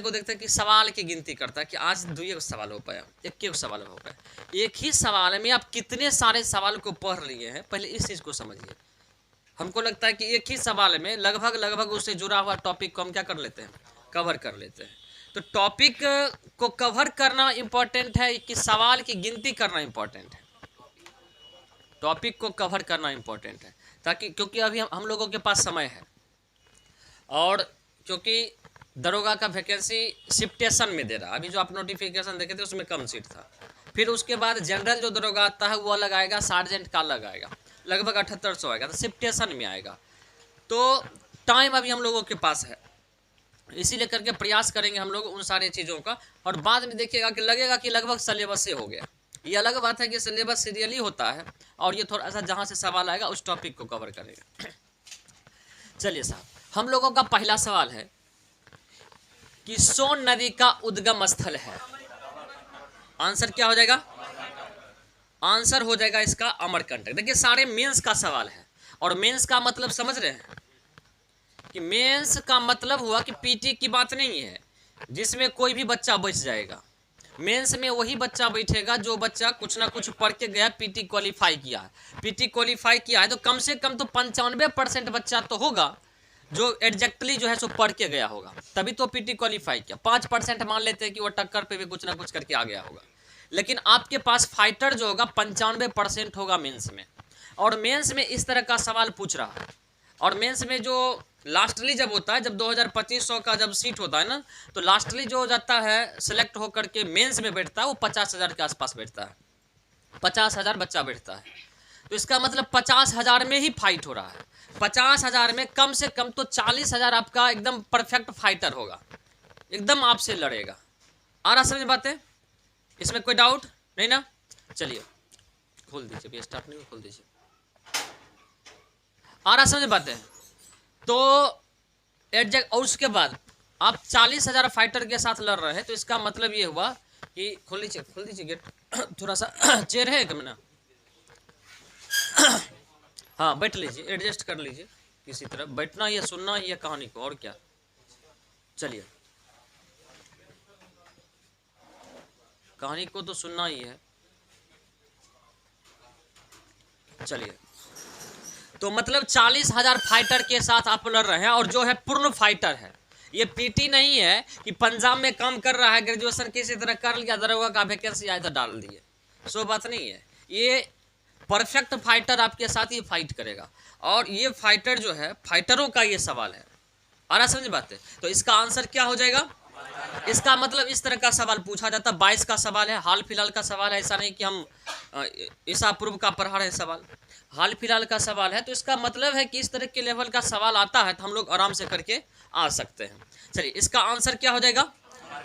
को देखते हैं कि सवाल की गिनती करता है कि आज 2 सवाल हो पाया, 1 सवाल हो पाया। एक ही सवाल में आप कितने सारे सवाल को पढ़ लिए हैं, पहले इस चीज़ को समझिए। हमको लगता है कि एक ही सवाल में लगभग उससे जुड़ा हुआ टॉपिक को हम क्या कर लेते हैं, कवर कर लेते हैं। तो टॉपिक को कवर करना इंपॉर्टेंट है कि सवाल की गिनती करना इंपॉर्टेंट है? टॉपिक को कवर करना इंपॉर्टेंट है, ताकि क्योंकि अभी हम लोगों के पास समय है, और क्योंकि दरोगा का वैकेंसी शिफ्टेशन में दे रहा। अभी जो आप नोटिफिकेशन देखे थे उसमें कम सीट था। फिर उसके बाद जनरल जो दरोगा आता है वो अलग आएगा, सार्जेंट का अलग आएगा, लगभग 7800 आएगा, तो शिफ्टेशन में आएगा। तो टाइम अभी हम लोगों के पास है, इसीलिए करके प्रयास करेंगे हम लोग उन सारी चीज़ों का। और बाद में देखिएगा कि लगेगा कि लगभग सिलेबस से हो गया। ये अलग बात है कि सिलेबस सीरियली होता है, और ये थोड़ा सा जहाँ से सवाल आएगा उस टॉपिक को कवर करेगा। चलिए साहब, हम लोगों का पहला सवाल है कि सोन नदी का उद्गम स्थल है। आंसर क्या हो जाएगा? आंसर हो जाएगा इसका अमरकंटक। देखिए सारे मेंस का सवाल है, और मेंस का मतलब समझ रहे हैं कि मेंस का मतलब हुआ कि पीटी की बात नहीं है जिसमें कोई भी बच्चा बच जाएगा। मेंस में वही बच्चा बैठेगा जो बच्चा कुछ ना कुछ पढ़ के गया, पीटी क्वालिफाई किया है। पीटी क्वालिफाई किया है तो कम से कम तो 95% बच्चा तो होगा जो एग्जैक्टली जो है सो पढ़ के गया होगा, तभी तो पीटी क्वालिफाई किया। 5% मान लेते हैं कि वो टक्कर पे भी कुछ ना कुछ करके आ गया होगा, लेकिन आपके पास फाइटर जो होगा 95% होगा मेंस में। और मेंस में इस तरह का सवाल पूछ रहा है। और मेंस में जो लास्टली जब होता है, जब 2500 का जब सीट होता है ना, तो लास्टली जो जाता है सेलेक्ट होकर के मेंस में बैठता है वो 50,000 के आसपास बैठता है, 50,000 बच्चा बैठता है। तो इसका मतलब 50,000 में ही फाइट हो रहा है। 50,000 में कम से कम तो 40,000 आपका एकदम परफेक्ट फाइटर होगा, एकदम आपसे लड़ेगा। आ रहा समझ बातें? इसमें कोई डाउट नहीं ना? चलिए खोल दीजिए, अभी स्टार्ट नहीं, खोल दीजिए। आ रहा समझ बातें? तो एडजैक्ट, और उसके बाद आप 40,000 फाइटर के साथ लड़ रहे हैं, तो इसका मतलब ये हुआ कि खोल दीजिए गेट। थोड़ा सा चेयर है एक मिनट, हाँ बैठ लीजिए, एडजस्ट कर लीजिए, किसी तरह बैठना ही है, सुनना ही है कहानी को, और क्या। चलिए, कहानी को तो सुनना ही है। चलिए, तो मतलब 40,000 फाइटर के साथ आप लड़ रहे हैं, और जो है पूर्ण फाइटर है। ये पीटी नहीं है कि पंजाब में काम कर रहा है, ग्रेजुएशन किसी तरह कर लिया, दरोगा का वैकेंसी आया तो डाल दिए, सो बात नहीं है। ये परफेक्ट फाइटर आपके साथ ये फाइट करेगा, और ये फाइटर जो है, फाइटरों का ये सवाल है। आ रहा समझ बात है? तो इसका आंसर क्या हो जाएगा? इसका मतलब इस तरह का सवाल पूछा जाता है। 22 का सवाल है, हाल फिलहाल का सवाल है, ऐसा नहीं कि हम ईसा पूर्व का पढ़ा रहे सवाल, हाल फिलहाल का सवाल है। तो इसका मतलब है कि इस तरह के लेवल का सवाल आता है तो हम लोग आराम से करके आ सकते हैं। चलिए, इसका आंसर क्या हो जाएगा?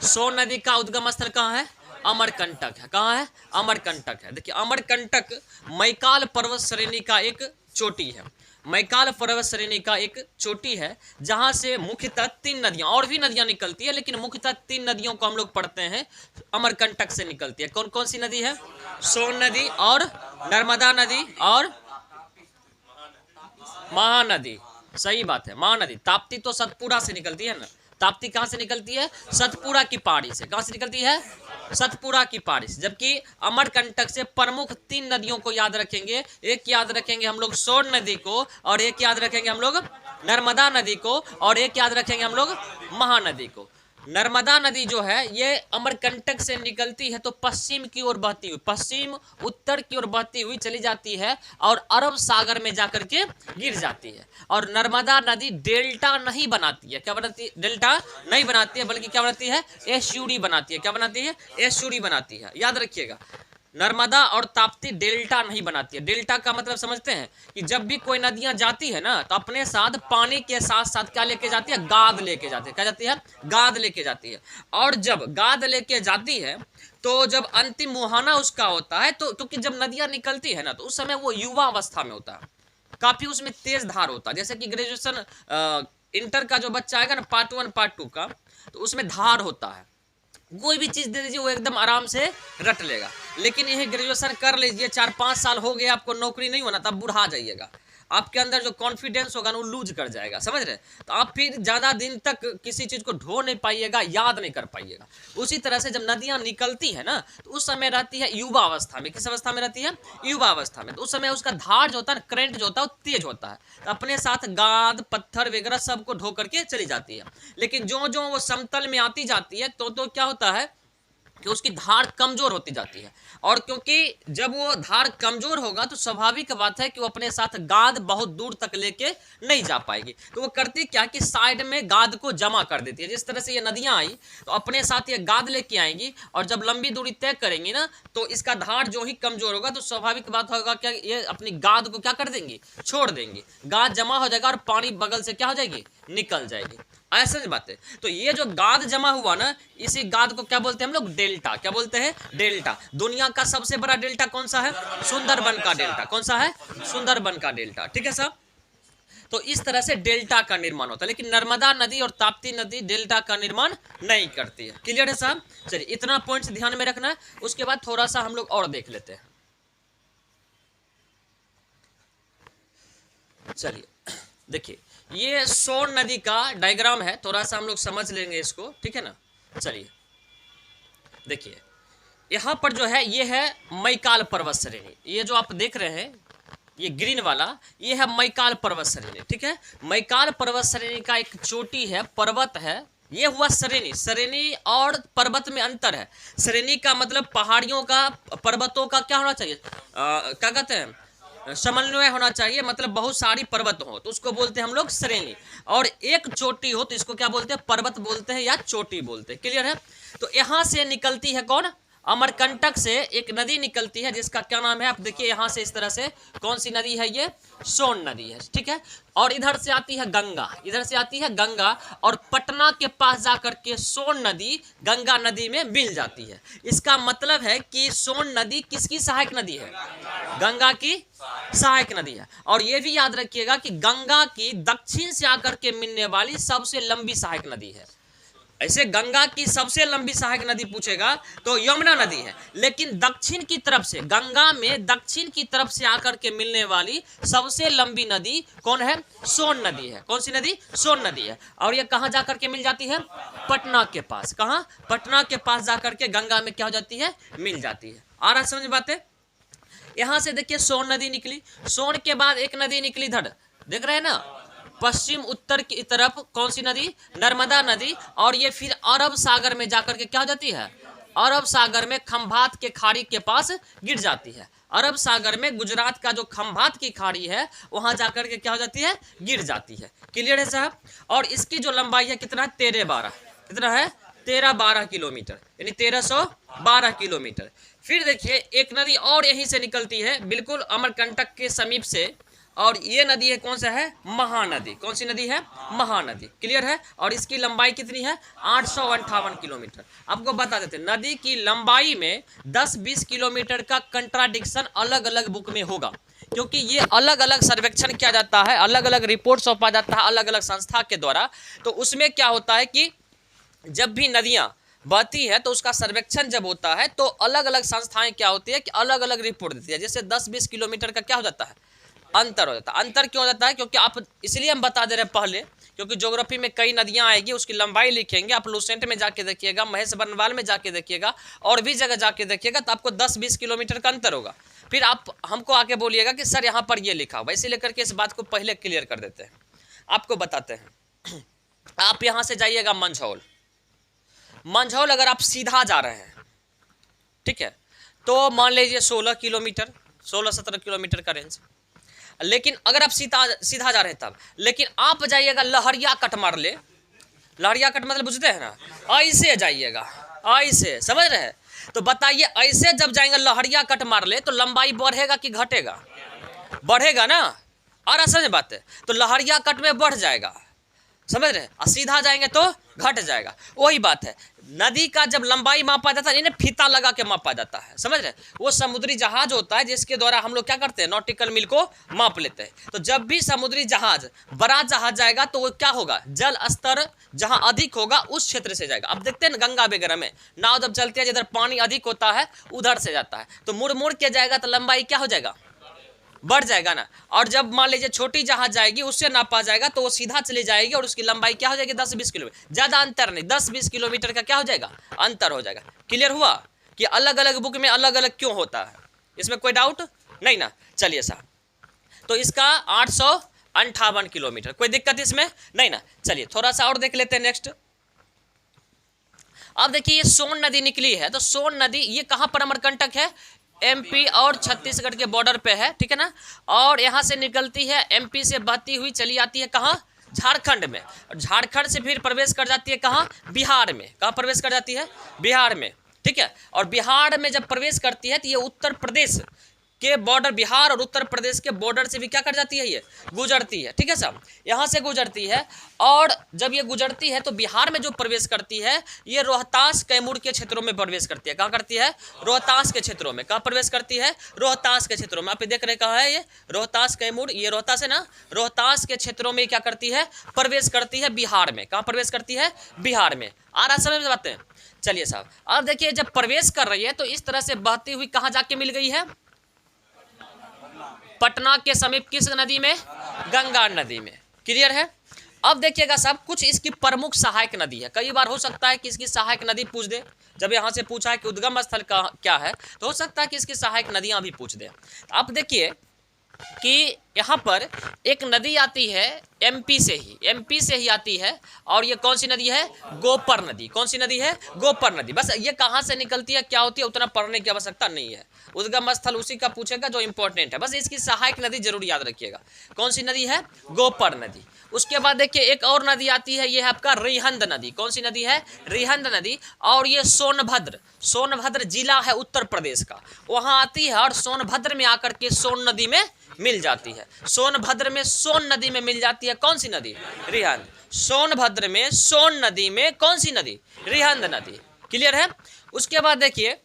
सोन नदी का उद्गम स्थल कहाँ है? अमरकंटक है। कहाँ है? अमरकंटक है। देखिए, अमरकंटक मैकाल पर्वत श्रेणी का एक चोटी है। मैकाल पर्वत श्रेणी का एक चोटी है, जहां से मुख्यतः 3 नदियां, और भी नदियां निकलती है, लेकिन मुख्यतः 3 नदियों को हम लोग पढ़ते हैं अमरकंटक से निकलती है। कौन कौन सी नदी है? सोन नदी, और नर्मदा नदी, और महानदी। सही बात है, महानदी। ताप्ती तो सतपुड़ा से निकलती है ना। ताप्ती कहाँ से निकलती है? सतपुड़ा की पहाड़ी से। कहाँ से निकलती है? सतपुड़ा की पहाड़ी से। जबकि अमरकंटक से प्रमुख 3 नदियों को याद रखेंगे। एक याद रखेंगे हम लोग सोन नदी को, और एक याद रखेंगे हम लोग नर्मदा नदी को, और एक याद रखेंगे हम लोग महानदी को। नर्मदा नदी जो है ये अमरकंटक से निकलती है तो पश्चिम की ओर बहती हुई, पश्चिम उत्तर की ओर बहती हुई चली जाती है और अरब सागर में जाकर के गिर जाती है। और नर्मदा नदी डेल्टा नहीं बनाती है। क्या बनाती है? डेल्टा नहीं बनाती है, बल्कि क्या बनाती है? एस्चुरी बनाती है। क्या बनाती है? एस्चुरी बनाती है। याद रखिएगा, नर्मदा और ताप्ती डेल्टा नहीं बनाती है। डेल्टा का मतलब समझते हैं कि जब भी कोई नदियां जाती है ना, तो अपने साथ पानी के साथ साथ क्या लेके जाती है? गाद लेके जाती है। क्या जाती है? गाद लेके जाती है। और जब गाद लेके जाती है तो जब अंतिम मुहाना उसका होता है, तो क्योंकि जब नदियां निकलती है ना, तो उस समय वो युवा अवस्था में होता है, काफी उसमें तेज धार होता है। जैसे कि ग्रेजुएशन इंटर का जो बच्चा आएगा ना, पार्ट 1 पार्ट 2 का, तो उसमें धार होता है। कोई भी चीज़ दे दीजिए वो एकदम आराम से रट लेगा। लेकिन यह ग्रेजुएशन कर लीजिए, 4-5 साल हो गए, आपको नौकरी नहीं होना, तब बुढ़ा जाइएगा। आपके अंदर जो कॉन्फिडेंस होगा ना वो लूज कर जाएगा, समझ रहे। तो आप फिर ज़्यादा दिन तक किसी चीज़ को ढो नहीं पाइएगा, याद नहीं कर पाइएगा। उसी तरह से जब नदियाँ निकलती है ना तो उस समय रहती है युवा अवस्था में। किस अवस्था में रहती है? युवा अवस्था में। तो उस समय उसका धार जो होता है, करंट जो होता है वो तेज होता है, तो अपने साथ गाद पत्थर वगैरह सबको ढो करके चली जाती है। लेकिन जो जो वो समतल में आती जाती है तो क्या होता है कि उसकी धार कमजोर होती जाती है। और क्योंकि जब वो धार कमजोर होगा तो स्वाभाविक बात है कि वो अपने साथ गाद बहुत दूर तक लेके नहीं जा पाएगी। तो वो करती क्या कि साइड में गाद को जमा कर देती है। जिस तरह से ये नदियां आई तो अपने साथ ये गाद लेके आएंगी, और जब लंबी दूरी तय करेंगी ना तो इसका धार जो ही कमजोर होगा तो स्वाभाविक बात होगा क्या, ये अपनी गाद को क्या कर देंगी, छोड़ देंगी। गाद जमा हो जाएगा और पानी बगल से क्या हो जाएगी, निकल जाएगी। ऐसा बात है। तो ये जो गाद जमा हुआ ना, इसी गाद को क्या बोलते हैं हम लोग, डेल्टा। क्या बोलते हैं? डेल्टा। दुनिया का सबसे बड़ा डेल्टा कौन सा है? सुंदरबन का डेल्टा। कौन सा है? सुंदरबन का डेल्टा। ठीक है साहब। तो इस तरह से डेल्टा का निर्माण होता है, लेकिन नर्मदा नदी और ताप्ती नदी डेल्टा का निर्माण नहीं करती है। क्लियर है साहब? चलिए, इतना पॉइंट्स ध्यान में रखना है। उसके बाद थोड़ा सा हम लोग और देख लेते हैं। चलिए देखिए, ये सोन नदी का डायग्राम है, थोड़ा सा हम लोग समझ लेंगे इसको, ठीक है ना। चलिए देखिए, यहाँ पर जो है ये है मैकाल पर्वत श्रेणी। ये जो आप देख रहे हैं ये ग्रीन वाला, ये है मैकाल पर्वत श्रेणी, ठीक है। मैकाल पर्वत श्रेणी का एक चोटी है, पर्वत है। ये हुआ श्रेणी। श्रेणी और पर्वत में अंतर है। श्रेणी का मतलब पहाड़ियों का, पर्वतों का क्या होना चाहिए, क्या कहते हैं, समन्वय होना चाहिए, मतलब बहुत सारी पर्वत हो तो उसको बोलते हैं हम लोग श्रेणी। और एक चोटी हो तो इसको क्या बोलते हैं, पर्वत बोलते हैं या चोटी बोलते हैं। क्लियर है? तो यहाँ से निकलती है कौन, अमरकंटक से एक नदी निकलती है जिसका क्या नाम है, आप देखिए यहाँ से इस तरह से, कौन सी नदी है ये, सोन नदी है, ठीक है। और इधर से आती है गंगा, इधर से आती है गंगा, और पटना के पास जाकर के सोन नदी गंगा नदी में मिल जाती है। इसका मतलब है कि सोन नदी किसकी सहायक नदी है, गंगा की सहायक नदी है। और ये भी याद रखिएगा कि गंगा की दक्षिण से आकर के मिलने वाली सबसे लंबी सहायक नदी है। ऐसे गंगा की सबसे लंबी सहायक नदी पूछेगा तो यमुना नदी है, लेकिन दक्षिण की तरफ से, गंगा में दक्षिण की तरफ से आकर के मिलने वाली सबसे लंबी नदी कौन है, सोन नदी है। कौन सी नदी, सोन नदी है। और ये कहाँ जाकर के मिल जाती है, पटना के पास। कहाँ, पटना के पास जाकर के गंगा में क्या हो जाती है, मिल जाती है। आ रहा समझ बात है? यहाँ से देखिए सोन नदी निकली, सोन के बाद एक नदी निकली इधर, देख रहे हैं ना, पश्चिम उत्तर की तरफ, कौन सी नदी, नर्मदा नदी। और ये फिर अरब सागर में जाकर के क्या हो जाती है, अरब सागर में खंभात के खाड़ी के पास गिर जाती है। अरब सागर में गुजरात का जो खंभात की खाड़ी है वहां जाकर के क्या हो जाती है, गिर जाती है। क्लियर है साहब? और इसकी जो लंबाई है कितना, 13-12, कितना है, 13-12 किलोमीटर, यानी 1312 किलोमीटर। फिर देखिए एक नदी और यहीं से निकलती है, बिल्कुल अमरकंटक के समीप से, और ये नदी है, कौन सा है, महानदी। कौन सी नदी है, महानदी। क्लियर है? और इसकी लंबाई कितनी है, 858 किलोमीटर। आपको बता देते, नदी की लंबाई में 10-20 किलोमीटर का कंट्राडिक्शन अलग अलग बुक में होगा, क्योंकि ये अलग अलग सर्वेक्षण किया जाता है, अलग अलग रिपोर्ट सौंपा जाता है अलग अलग संस्था के द्वारा। तो उसमें क्या होता है कि जब भी नदियाँ बहती है तो उसका सर्वेक्षण जब होता है तो अलग अलग संस्थाएं क्या होती है कि अलग अलग रिपोर्ट देती है। जैसे 10-20 किलोमीटर का क्या हो जाता है, अंतर हो जाता है। अंतर क्यों हो जाता है, क्योंकि आप, इसलिए हम बता दे रहे हैं पहले, क्योंकि ज्योग्राफी में कई नदियां आएगी, उसकी लंबाई लिखेंगे। आप लूसेंट में जाके देखिएगा, महेश बनवाल में जाके देखिएगा, और भी जगह जाके देखिएगा, तो आपको 10-20 किलोमीटर का अंतर होगा। फिर आप हमको आके बोलिएगा कि सर यहाँ पर ये लिखा हुआ, इसीलिए करके इस बात को पहले क्लियर कर देते हैं। आपको बताते हैं, आप यहाँ से जाइएगा मंझौल, मंझौल अगर आप सीधा जा रहे हैं, ठीक है, तो मान लीजिए 16 किलोमीटर, 16-17 किलोमीटर का रेंज। लेकिन अगर आप सीधा जा रहे हैं तब, लेकिन आप जाइएगा लहरिया कट मार ले, लहरिया कट मतलब बुझते हैं ना, ऐसे जाइएगा, ऐसे, समझ रहे हैं? तो बताइए, ऐसे जब जाएंगे लहरिया कट मार ले तो लंबाई बढ़ेगा कि घटेगा, बढ़ेगा ना। और समझ बात है, तो लहरिया कट में बढ़ जाएगा, समझ रहे हैं, और सीधा जाएंगे तो घट जाएगा। वही बात है, नदी का जब लंबाई मापा जाता है, इन्हें फीता लगा के मापा जाता है, समझ रहे हैं। वो समुद्री जहाज होता है जिसके द्वारा हम लोग क्या करते हैं, नॉटिकल मील को माप लेते हैं। तो जब भी समुद्री जहाज, बड़ा जहाज जाएगा तो वो क्या होगा, जल स्तर जहां अधिक होगा उस क्षेत्र से जाएगा। अब देखते हैं ना गंगा वगैरह में नाव जब चलती है, जिधर पानी अधिक होता है उधर से जाता है, तो मुड़ मुड़ के जाएगा तो लंबाई क्या हो जाएगा, बढ़ जाएगा ना। और जब मान लीजिए छोटी जहाज जाएगी उससे नापा जाएगा तो वो सीधा चली जाएगी और उसकी लंबाई क्या हो जाएगी 10-20 किलोमीटर, ज़्यादा अंतर नहीं, 10-20 किलोमीटर का क्या हो जाएगा अंतर हो जाएगा। क्लियर हुआ कि अलग अलग बुक में अलग अलग क्यों होता है, इसमें कोई डाउट नहीं ना। चलिए साहब, तो इसका 858 किलोमीटर, कोई दिक्कत इसमें नहीं ना। चलिए थोड़ा सा और देख लेते हैं नेक्स्ट। अब देखिए ये सोन नदी निकली है, तो सोन नदी ये कहाँ पर अमरकंटक है, एमपी और छत्तीसगढ़ के बॉर्डर पे है, ठीक है ना। और यहाँ से निकलती है एमपी से बहती हुई चली आती है कहाँ, झारखंड में, और झारखंड से फिर प्रवेश कर जाती है कहाँ, बिहार में। कहाँ प्रवेश कर जाती है, बिहार में, ठीक है। और बिहार में जब प्रवेश करती है तो ये उत्तर प्रदेश के बॉर्डर, बिहार और उत्तर प्रदेश के बॉर्डर से भी क्या कर जाती है, ये गुजरती है, ठीक है साहब, यहाँ से गुजरती है। और जब ये गुजरती है तो बिहार में जो प्रवेश करती है ये रोहतास कैमूर के क्षेत्रों में प्रवेश करती है। कहाँ करती है, रोहतास के क्षेत्रों में। कहाँ प्रवेश करती है, रोहतास के क्षेत्रों में। आप देख रहे कहाँ है ये, रोहतास कैमूर, ये रोहतास है ना, रोहतास के क्षेत्रों में क्या करती है, प्रवेश करती है बिहार में। कहाँ प्रवेश करती है, बिहार में। आ रहा समझ में बातें। चलिए साहब, अब देखिए जब प्रवेश कर रही है तो इस तरह से बहती हुई कहाँ जाके मिल गई है, पटना के समीप किस नदी में, गंगा नदी में। क्लियर है। अब देखिएगा साहब, कुछ इसकी प्रमुख सहायक नदी है। कई बार हो सकता है कि इसकी सहायक नदी पूछ दे, जब यहाँ से पूछा है कि उद्गम स्थल का क्या है तो हो सकता है कि इसकी सहायक नदियाँ भी पूछ दे। अब देखिए कि यहाँ पर एक नदी आती है एमपी से ही आती है, और ये कौन सी नदी है, गोपर नदी। कौन सी नदी है, गोपर नदी। बस ये कहाँ से निकलती है, क्या होती है, उतना पढ़ने की आवश्यकता नहीं है। उद्गम स्थल उसी का पूछेगा जो इंपॉर्टेंट है, बस इसकी सहायक नदी जरूर याद रखिएगा। कौन सी नदी है, गोपर नदी। उसके बाद देखिए एक और नदी आती है, ये है आपका रिहंद नदी। कौन सी नदी है, रिहंद नदी। और ये सोनभद्र जिला है उत्तर प्रदेश का, वहाँ आती है और सोनभद्र में आकर के सोन नदी में मिल जाती है। सोनभद्र में सोन नदी में मिल जाती है कौन सी नदी, रिहंद। सोनभद्र में सोन नदी में कौन सी नदी, रिहंद नदी। क्लियर है। उसके बाद देखिए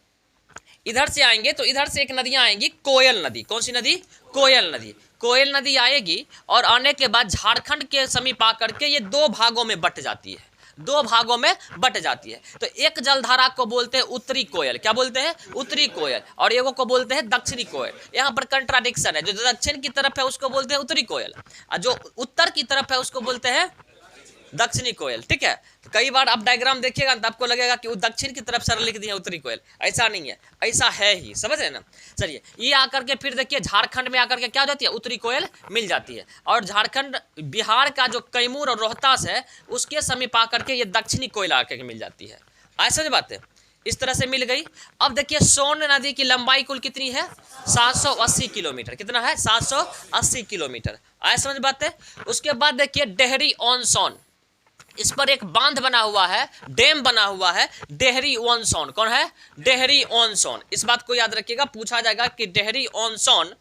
इधर से आएंगे तो इधर से एक नदियां आएंगी, कोयल नदी। कौन सी नदी, कोयल नदी। कोयल नदी आएगी और आने के बाद झारखंड के समीप आकर के ये दो भागों में बट जाती है, दो भागों में बट जाती है। तो एक जलधारा को बोलते हैं उत्तरी कोयल। क्या बोलते हैं, उत्तरी कोयल। और एगो को बोलते हैं दक्षिणी कोयल। यहाँ पर कंट्राडिक्शन है, जो दक्षिण की तरफ है उसको बोलते हैं उत्तरी कोयल, और जो उत्तर की तरफ है उसको बोलते हैं दक्षिणी कोयल। ठीक है। तो कई बार आप डायग्राम देखिएगा तो आपको लगेगा कि वो दक्षिण की तरफ सर लिख दिए उत्तरी कोयल, ऐसा नहीं है, ऐसा है ही, समझ रहे ना। चलिए ये आकर के फिर देखिए झारखंड में आकर के क्या हो जाती है, उत्तरी कोयल मिल जाती है। और झारखंड बिहार का जो कैमूर और रोहतास है उसके समीप आकर के ये दक्षिणी कोयल आकर के मिल जाती है। ऐसा बात है, इस तरह से मिल गई। अब देखिए सोन नदी की लंबाई कुल कितनी है, 780 किलोमीटर। कितना है, 780 किलोमीटर। आए समझ बात है। उसके बाद देखिए डेहरी ऑन सोन, इस पर एक बांध बना हुआ है, डैम बना हुआ है, डेहरी ऑन सोन। कौन है, डेहरी ऑन सोन। इस बात को याद रखिएगा, पूछा जाएगा कि डेहरी ऑन सोन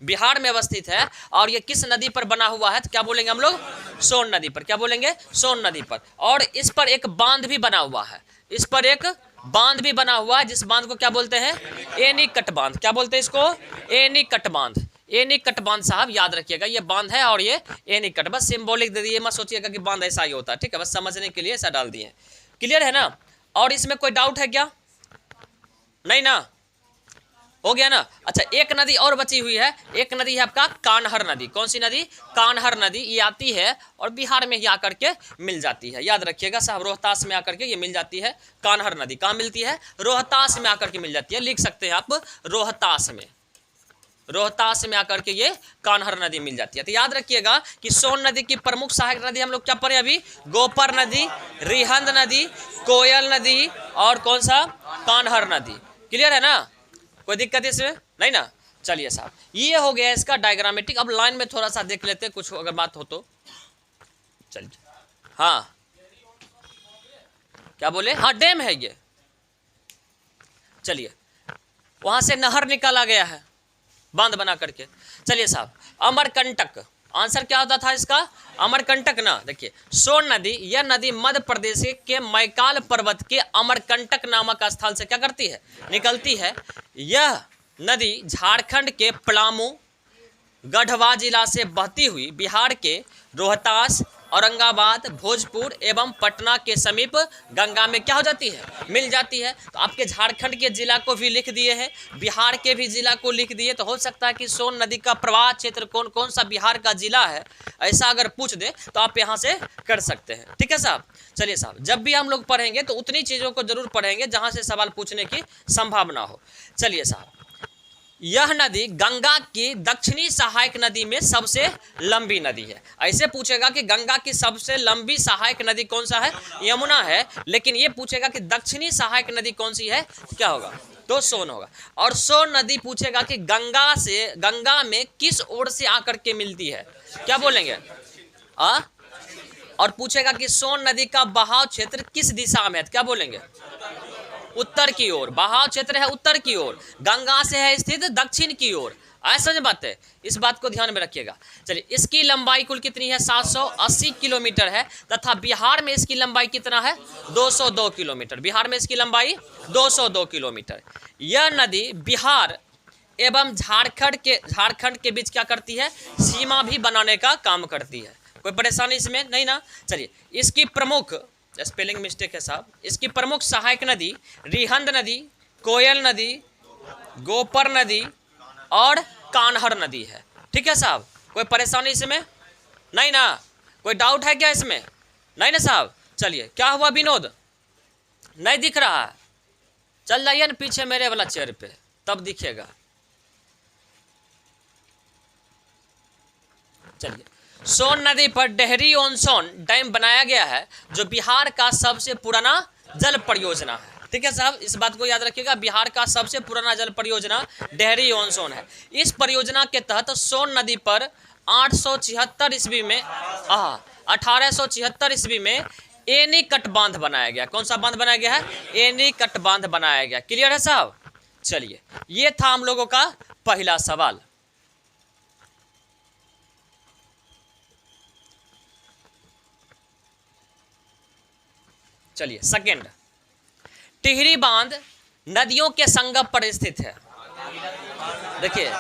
बिहार में अवस्थित है और ये किस नदी पर बना हुआ है, तो क्या बोलेंगे हम लोग, सोन नदी पर। क्या बोलेंगे, सोन नदी पर। और इस पर एक बांध भी बना हुआ है, इस पर एक बांध भी बना हुआ है, जिस बांध को क्या बोलते हैं, एनीकट बांध। क्या बोलते हैं इसको, एनीकट बांध। एनीकट बांध साहब याद रखिएगा, ये बांध है और ये एनीकट, बस सिंबॉलिक दे दिए, मत सोचिएगा कि बांध ऐसा ही होता है, ठीक है, बस समझने के लिए ऐसा डाल दिए। क्लियर है ना। और इसमें कोई डाउट है क्या, नहीं ना, हो गया ना। अच्छा एक नदी और बची हुई है, एक नदी है आपका कान्हर नदी। कौन सी नदी, कान्हर नदी। ये आती है और बिहार में ही आकर के मिल जाती है, याद रखिएगा साहब, रोहतास में आकर के ये मिल जाती है। कान्हर नदी कहाँ मिलती है, रोहतास में आकर के मिल जाती है, लिख सकते हैं आप रोहतास में, रोहतास में आकर के ये कान्हर नदी मिल जाती है। तो याद रखिएगा कि सोन नदी की प्रमुख सहायक नदी हम लोग क्या पढ़े अभी, गोपर नदी, रिहंद नदी, कोयल नदी और कौन सा, कान्हर नदी। क्लियर है ना, कोई दिक्कत इसमें नहीं ना। चलिए साहब ये हो गया इसका डायग्रामेटिक। अब लाइन में थोड़ा सा देख लेते हैं, कुछ अगर बात हो तो। चलिए हाँ क्या बोले, हाँ डैम है ये। चलिए वहां से नहर निकाला गया है बांध बना करके। चलिए साहब अमरकंटक, आंसर क्या होता था इसका, अमरकंटक ना। देखिए सोन नदी, यह नदी मध्य प्रदेश के मैकाल पर्वत के अमरकंटक नामक स्थल से क्या करती है, निकलती है। यह नदी झारखंड के पलामू, गढ़वा जिला से बहती हुई बिहार के रोहतास, औरंगाबाद, भोजपुर एवं पटना के समीप गंगा में क्या हो जाती है, मिल जाती है। तो आपके झारखंड के जिला को भी लिख दिए हैं, बिहार के भी जिला को लिख दिए। तो हो सकता है कि सोन नदी का प्रवाह क्षेत्र कौन कौन सा बिहार का जिला है, ऐसा अगर पूछ दे तो आप यहाँ से कर सकते हैं। ठीक है साहब। चलिए साहब, जब भी हम लोग पढ़ेंगे तो उतनी चीज़ों को जरूर पढ़ेंगे जहाँ से सवाल पूछने की संभावना हो। चलिए साहब, यह नदी गंगा की दक्षिणी सहायक नदी में सबसे लंबी नदी है। ऐसे पूछेगा कि गंगा की सबसे लंबी सहायक नदी कौन सा है, यमुना है। लेकिन ये पूछेगा कि दक्षिणी सहायक नदी कौन सी है, क्या होगा, तो सोन होगा। और सोन नदी पूछेगा कि गंगा में किस ओर से आकर के मिलती है, क्या बोलेंगे और पूछेगा कि सोन नदी का बहाव क्षेत्र किस दिशा में है, क्या बोलेंगे, उत्तर की ओर। बहाव क्षेत्र है उत्तर की ओर, गंगा से है स्थित दक्षिण की ओर। ऐसा समझ बात है, इस बात को ध्यान में रखिएगा। चलिए, इसकी लंबाई कुल कितनी है, 780 किलोमीटर है, तथा बिहार में इसकी लंबाई कितना है, 202 किलोमीटर। बिहार में इसकी लंबाई 202 किलोमीटर। यह नदी बिहार एवं झारखंड के बीच क्या करती है, सीमा भी बनाने का काम करती है। कोई परेशानी इसमें नहीं ना। चलिए, इसकी प्रमुख, स्पेलिंग मिस्टेक है साहब, इसकी प्रमुख सहायक नदी रिहंद नदी, कोयल नदी, गोपर नदी और कान्हर नदी है। ठीक है साहब, कोई परेशानी इसमें नहीं ना, कोई डाउट है क्या इसमें, नहीं ना साहब। चलिए, क्या हुआ विनोद, नहीं दिख रहा है, चल जाइए ना पीछे मेरे वाला चेयर पे, तब दिखेगा। चलिए, सोन नदी पर डेहरी ऑन सोन डैम बनाया गया है, जो बिहार का सबसे पुराना जल परियोजना है। ठीक है साहब, इस बात को याद रखिएगा, बिहार का सबसे पुराना जल परियोजना डेहरी ऑन सोन है। इस परियोजना के तहत सोन नदी पर 1876 ईस्वी में 1876 ईस्वी में एनीकट बांध बनाया गया। कौन सा बांध बनाया गया है, एनीकट बांध बनाया गया। क्लियर है साहब। चलिए, ये था हम लोगों का पहला सवाल। चलिए, सेकंड, टिहरी बांध नदियों के संगम पर स्थित है। देखिए,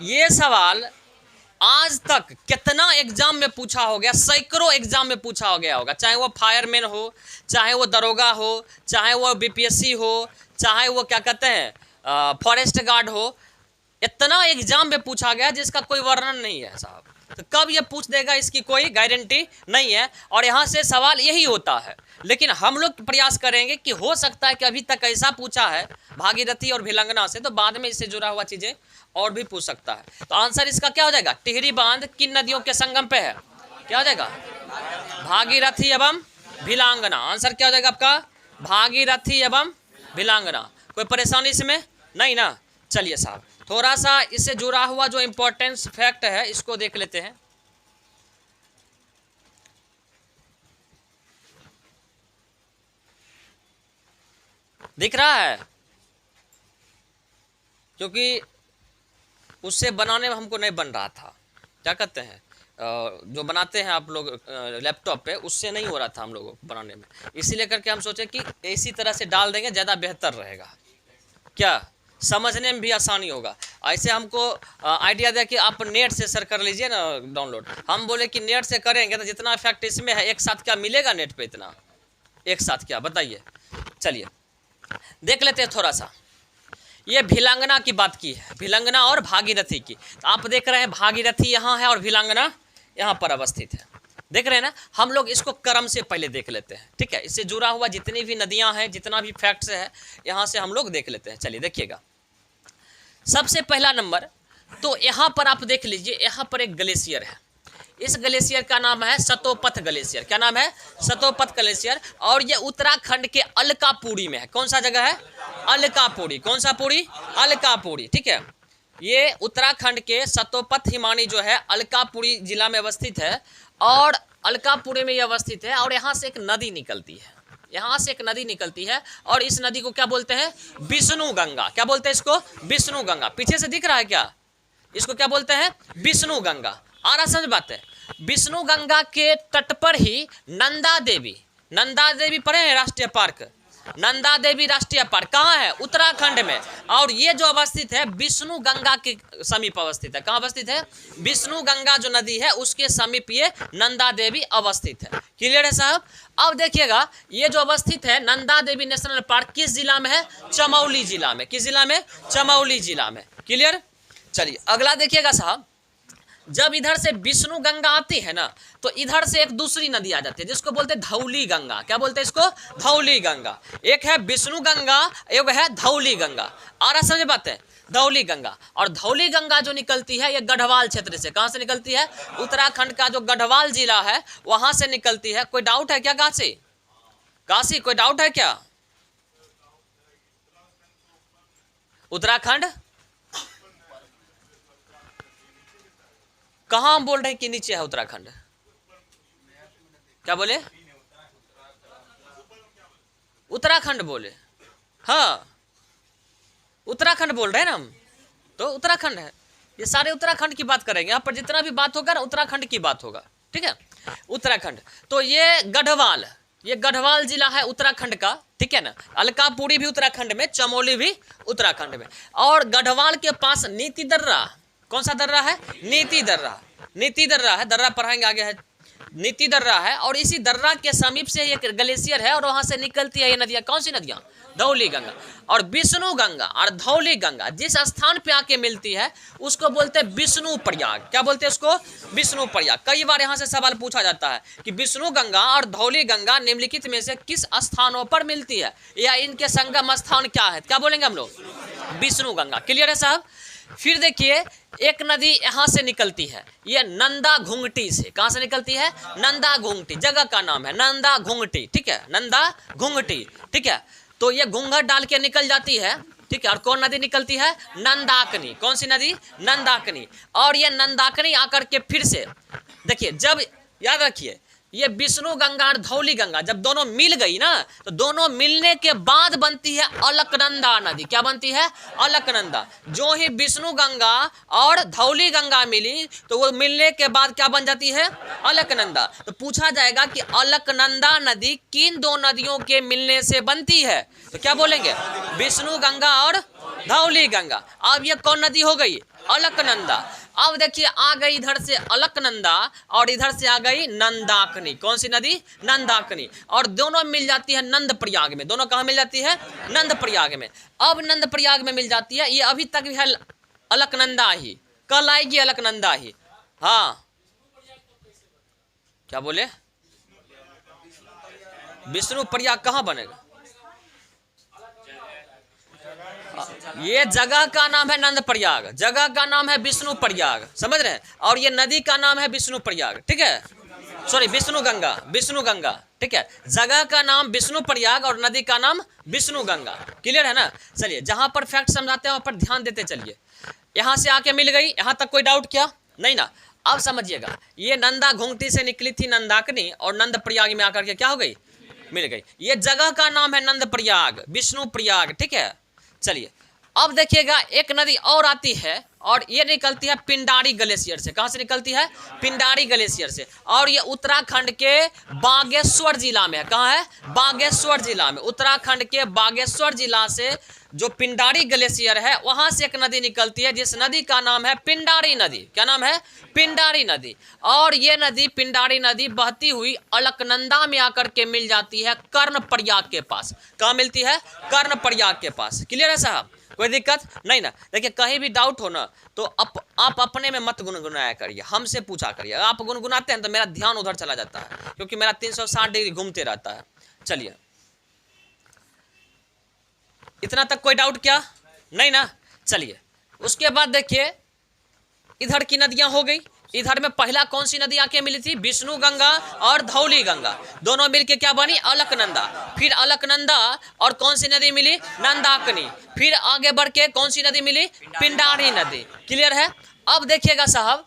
ये सवाल आज तक कितना एग्जाम में पूछा हो गया, सैकड़ों एग्जाम में पूछा हो गया होगा, चाहे वो फायरमैन हो, चाहे वो दरोगा हो, चाहे वो बीपीएससी हो, चाहे वो क्या कहते हैं फॉरेस्ट गार्ड हो। इतना एग्जाम में पूछा गया जिसका कोई वर्णन नहीं है साहब। तो कब ये पूछ देगा इसकी कोई गारंटी नहीं है, और यहाँ से सवाल यही होता है। लेकिन हम लोग प्रयास करेंगे कि हो सकता है कि अभी तक ऐसा पूछा है भागीरथी और भिलंगना से, तो बाद में इससे जुड़ा हुआ चीजें और भी पूछ सकता है। तो आंसर इसका क्या हो जाएगा, टिहरी बांध किन नदियों के संगम पे है, क्या हो जाएगा, भागीरथी एवं भिलांगना। आंसर क्या हो जाएगा आपका, भागीरथी एवं भिलांगना। कोई परेशानी इसमें नहीं ना। चलिए साहब, थोड़ा सा इससे जुड़ा हुआ जो इंपॉर्टेंस फैक्ट है इसको देख लेते हैं। दिख रहा है, क्योंकि उससे बनाने में हमको नहीं बन रहा था, क्या कहते हैं जो बनाते हैं आप लोग लैपटॉप पे, उससे नहीं हो रहा था हम लोगों को बनाने में। इसीलिए करके हम सोचे कि इसी तरह से डाल देंगे, ज़्यादा बेहतर रहेगा, क्या समझने में भी आसानी होगा। ऐसे हमको आइडिया दिया कि आप नेट से सर कर लीजिए ना डाउनलोड। हम बोले कि नेट से करेंगे तो जितना इफेक्ट इसमें है एक साथ क्या मिलेगा नेट पे, इतना एक साथ क्या, बताइए। चलिए, देख लेते हैं थोड़ा सा। ये भिलंगना की बात की है, भिलंगना और भागीरथी की। तो आप देख रहे हैं भागीरथी यहाँ है और भिलंगना यहाँ पर अवस्थित है, देख रहे हैं ना। हम लोग इसको क्रम से पहले देख लेते हैं, ठीक है। इससे जुड़ा हुआ जितनी भी नदियाँ हैं, जितना भी फैक्ट्स है, यहाँ से हम लोग देख लेते हैं। चलिए देखिएगा, सबसे पहला नंबर, तो यहाँ पर आप देख लीजिए, यहाँ पर एक ग्लेशियर है। इस ग्लेशियर का नाम है सतोपथ ग्लेशियर। क्या नाम है, सतोपथ ग्लेशियर। और ये उत्तराखंड के अलकापुरी में है। कौन सा जगह है, अलकापुरी। कौन सा पुरी, अलकापुरी, ठीक है। ये उत्तराखंड के सतोपथ हिमानी जो है अलकापुरी जिला में अवस्थित है, और अलकापुरी में ये अवस्थित है। और यहाँ से एक नदी निकलती है, यहाँ से एक नदी निकलती है, और इस नदी को क्या बोलते हैं, विष्णु गंगा। क्या बोलते हैं इसको, विष्णु गंगा। पीछे से दिख रहा है क्या, इसको क्या बोलते हैं, विष्णु गंगा। आ रहा समझ बात है। विष्णु गंगा के तट पर ही नंदा देवी, नंदा देवी पढ़े हैं राष्ट्रीय पार्क, नंदा देवी राष्ट्रीय पार्क कहाँ है? उत्तराखंड में। और ये जो अवस्थित है विष्णु गंगा के समीप अवस्थित है। कहाँ अवस्थित है? विष्णु गंगा जो नदी है उसके समीप ये नंदा देवी अवस्थित है। क्लियर है साहब? अब देखिएगा ये जो अवस्थित है नंदा देवी नेशनल पार्क किस जिला में है? चमौली जिला में। किस जिला में? चमौली जिला में। क्लियर? चलिए अगला देखिएगा साहब, जब इधर से विष्णु गंगा आती है ना तो इधर से एक दूसरी नदी आ जाती है जिसको बोलते हैं धौली गंगा। क्या बोलते हैं इसको? धौली गंगा। एक है विष्णु गंगा, एक है धौली गंगा। आ रहा समझ बात है? धौली गंगा। और धौली गंगा जो निकलती है ये गढ़वाल क्षेत्र से। कहाँ से निकलती है? उत्तराखंड का जो गढ़वाल जिला है वहां से निकलती है। कोई डाउट है क्या? काशी काशी कोई डाउट है क्या? उत्तराखंड कहाँ हम बोल रहे हैं कि नीचे है उत्तराखंड? क्या बोले? उत्तराखंड बोले। हाँ उत्तराखंड बोल रहे हैं ना हम, तो उत्तराखंड है। ये सारे उत्तराखंड की बात करेंगे। यहाँ पर जितना भी बात होगा ना उत्तराखंड की बात होगा। ठीक है, उत्तराखंड। तो ये गढ़वाल जिला है उत्तराखंड का। ठीक है ना, अलकापुरी भी उत्तराखंड में, चमोली भी उत्तराखंड में। और गढ़वाल के पास नीति दर्रा, कौन सा दर्रा है? नीति दर्रा। नीति दर्रा है, दर्रा पढ़ाएंगे आगे है, नीति दर्रा है। और इसी दर्रा के समीप से एक ग्लेशियर है और वहां से निकलती है ये नदियां। कौन सी नदियां? धौली गंगा और विष्णु गंगा और धौली गंगा जिस स्थान पे आके मिलती है उसको बोलते हैं विष्णु प्रयाग। क्या बोलते हैं उसको? विष्णु प्रयाग। कई बार यहाँ से सवाल पूछा जाता है कि विष्णु गंगा और धौली गंगा निम्नलिखित में से किस स्थानों पर मिलती है या इनके संगम स्थान क्या है? क्या बोलेंगे हम लोग? विष्णु गंगा। क्लियर है साहब? फिर देखिए एक नदी यहाँ से निकलती है, ये नंदा घुंगटी से। कहाँ से निकलती है? नंदा घुंगटी। जगह का नाम है नंदा घुंगटी। ठीक है, नंदा घुंगटी। ठीक है, तो ये घूंघट डाल के निकल जाती है। ठीक है, और कौन नदी निकलती है? नंदाकनी। कौन सी नदी? नंदाकनी। और ये नंदाकनी आकर के फिर से देखिए, जब याद रखिए ये विष्णु गंगा और धौली गंगा जब दोनों मिल गई ना तो दोनों मिलने के बाद बनती है अलकनंदा नदी। क्या बनती है? अलकनंदा। जो ही विष्णु गंगा और धौली गंगा मिली तो वो मिलने के बाद क्या बन जाती है? अलकनंदा। तो पूछा जाएगा कि अलकनंदा नदी किन दो नदियों के मिलने से बनती है? तो क्या बोलेंगे? विष्णु गंगा और धौली गंगा। अब ये कौन नदी हो गई? अलकनंदा। अब देखिए आ गई इधर से अलकनंदा और इधर से आ गई नंदाकनी। कौन सी नदी? नंदाकनी। और दोनों मिल जाती है नंद प्रयाग में। दोनों कहाँ मिल जाती है? नंद प्रयाग में। अब नंद प्रयाग में मिल जाती है। ये अभी तक भी है अलकनंदा ही, कल आएगी अलकनंदा ही। हाँ क्या बोले? विष्णु प्रयाग कहाँ बनेगा? ये जगह का नाम है नंद प्रयाग, जगह का नाम है विष्णु प्रयाग। समझ रहे हैं? और ये नदी का नाम है विष्णु प्रयाग। ठीक है, सॉरी विष्णु गंगा। विष्णु गंगा। ठीक है, जगह का नाम विष्णु प्रयाग और नदी का नाम विष्णु गंगा। क्लियर है ना? चलिए जहां पर फैक्ट समझाते हैं वहां पर ध्यान देते चलिए। यहां से आके मिल गई, यहां तक कोई डाउट क्या? नहीं ना? अब समझिएगा, ये नंदा घुंगटी से निकली थी नंदाकनी और नंद प्रयाग में आकर के क्या हो गई? मिल गई। ये जगह का नाम है नंद प्रयाग, विष्णु प्रयाग। ठीक है, चलिए अब देखिएगा एक नदी और आती है और ये निकलती है पिंडारी ग्लेशियर से। कहाँ से निकलती है? पिंडारी ग्लेशियर से। और ये उत्तराखंड के बागेश्वर जिला में है। कहाँ है? बागेश्वर जिला में। उत्तराखंड के बागेश्वर जिला से जो पिंडारी ग्लेशियर है वहां से एक नदी निकलती है जिस नदी का नाम है पिंडारी नदी। क्या नाम है? पिंडारी नदी। और ये नदी पिंडारी नदी बहती हुई अलकनंदा में आकर के मिल जाती है कर्णप्रयाग के पास। कहाँ मिलती है? कर्णप्रयाग के पास। क्लियर है साहब? कोई दिक्कत नहीं ना? देखिए कहीं भी डाउट हो ना तो आप अपने में मत गुनगुनाया करिए, हमसे पूछा करिए। आप गुनगुनाते हैं तो मेरा ध्यान उधर चला जाता है क्योंकि मेरा 360 डिग्री घूमते रहता है। चलिए इतना तक कोई डाउट क्या? नहीं ना? चलिए उसके बाद देखिए इधर की नदियां हो गई। इधर में पहला कौन सी नदी आके मिली थी? विष्णु गंगा और धौली गंगा। दोनों मिलके क्या बनी? अलकनंदा। फिर अलकनंदा और कौन सी नदी मिली? नंदाकनी। फिर आगे बढ़ के कौन सी नदी मिली? पिंडारी नदी। क्लियर है? अब देखिएगा साहब,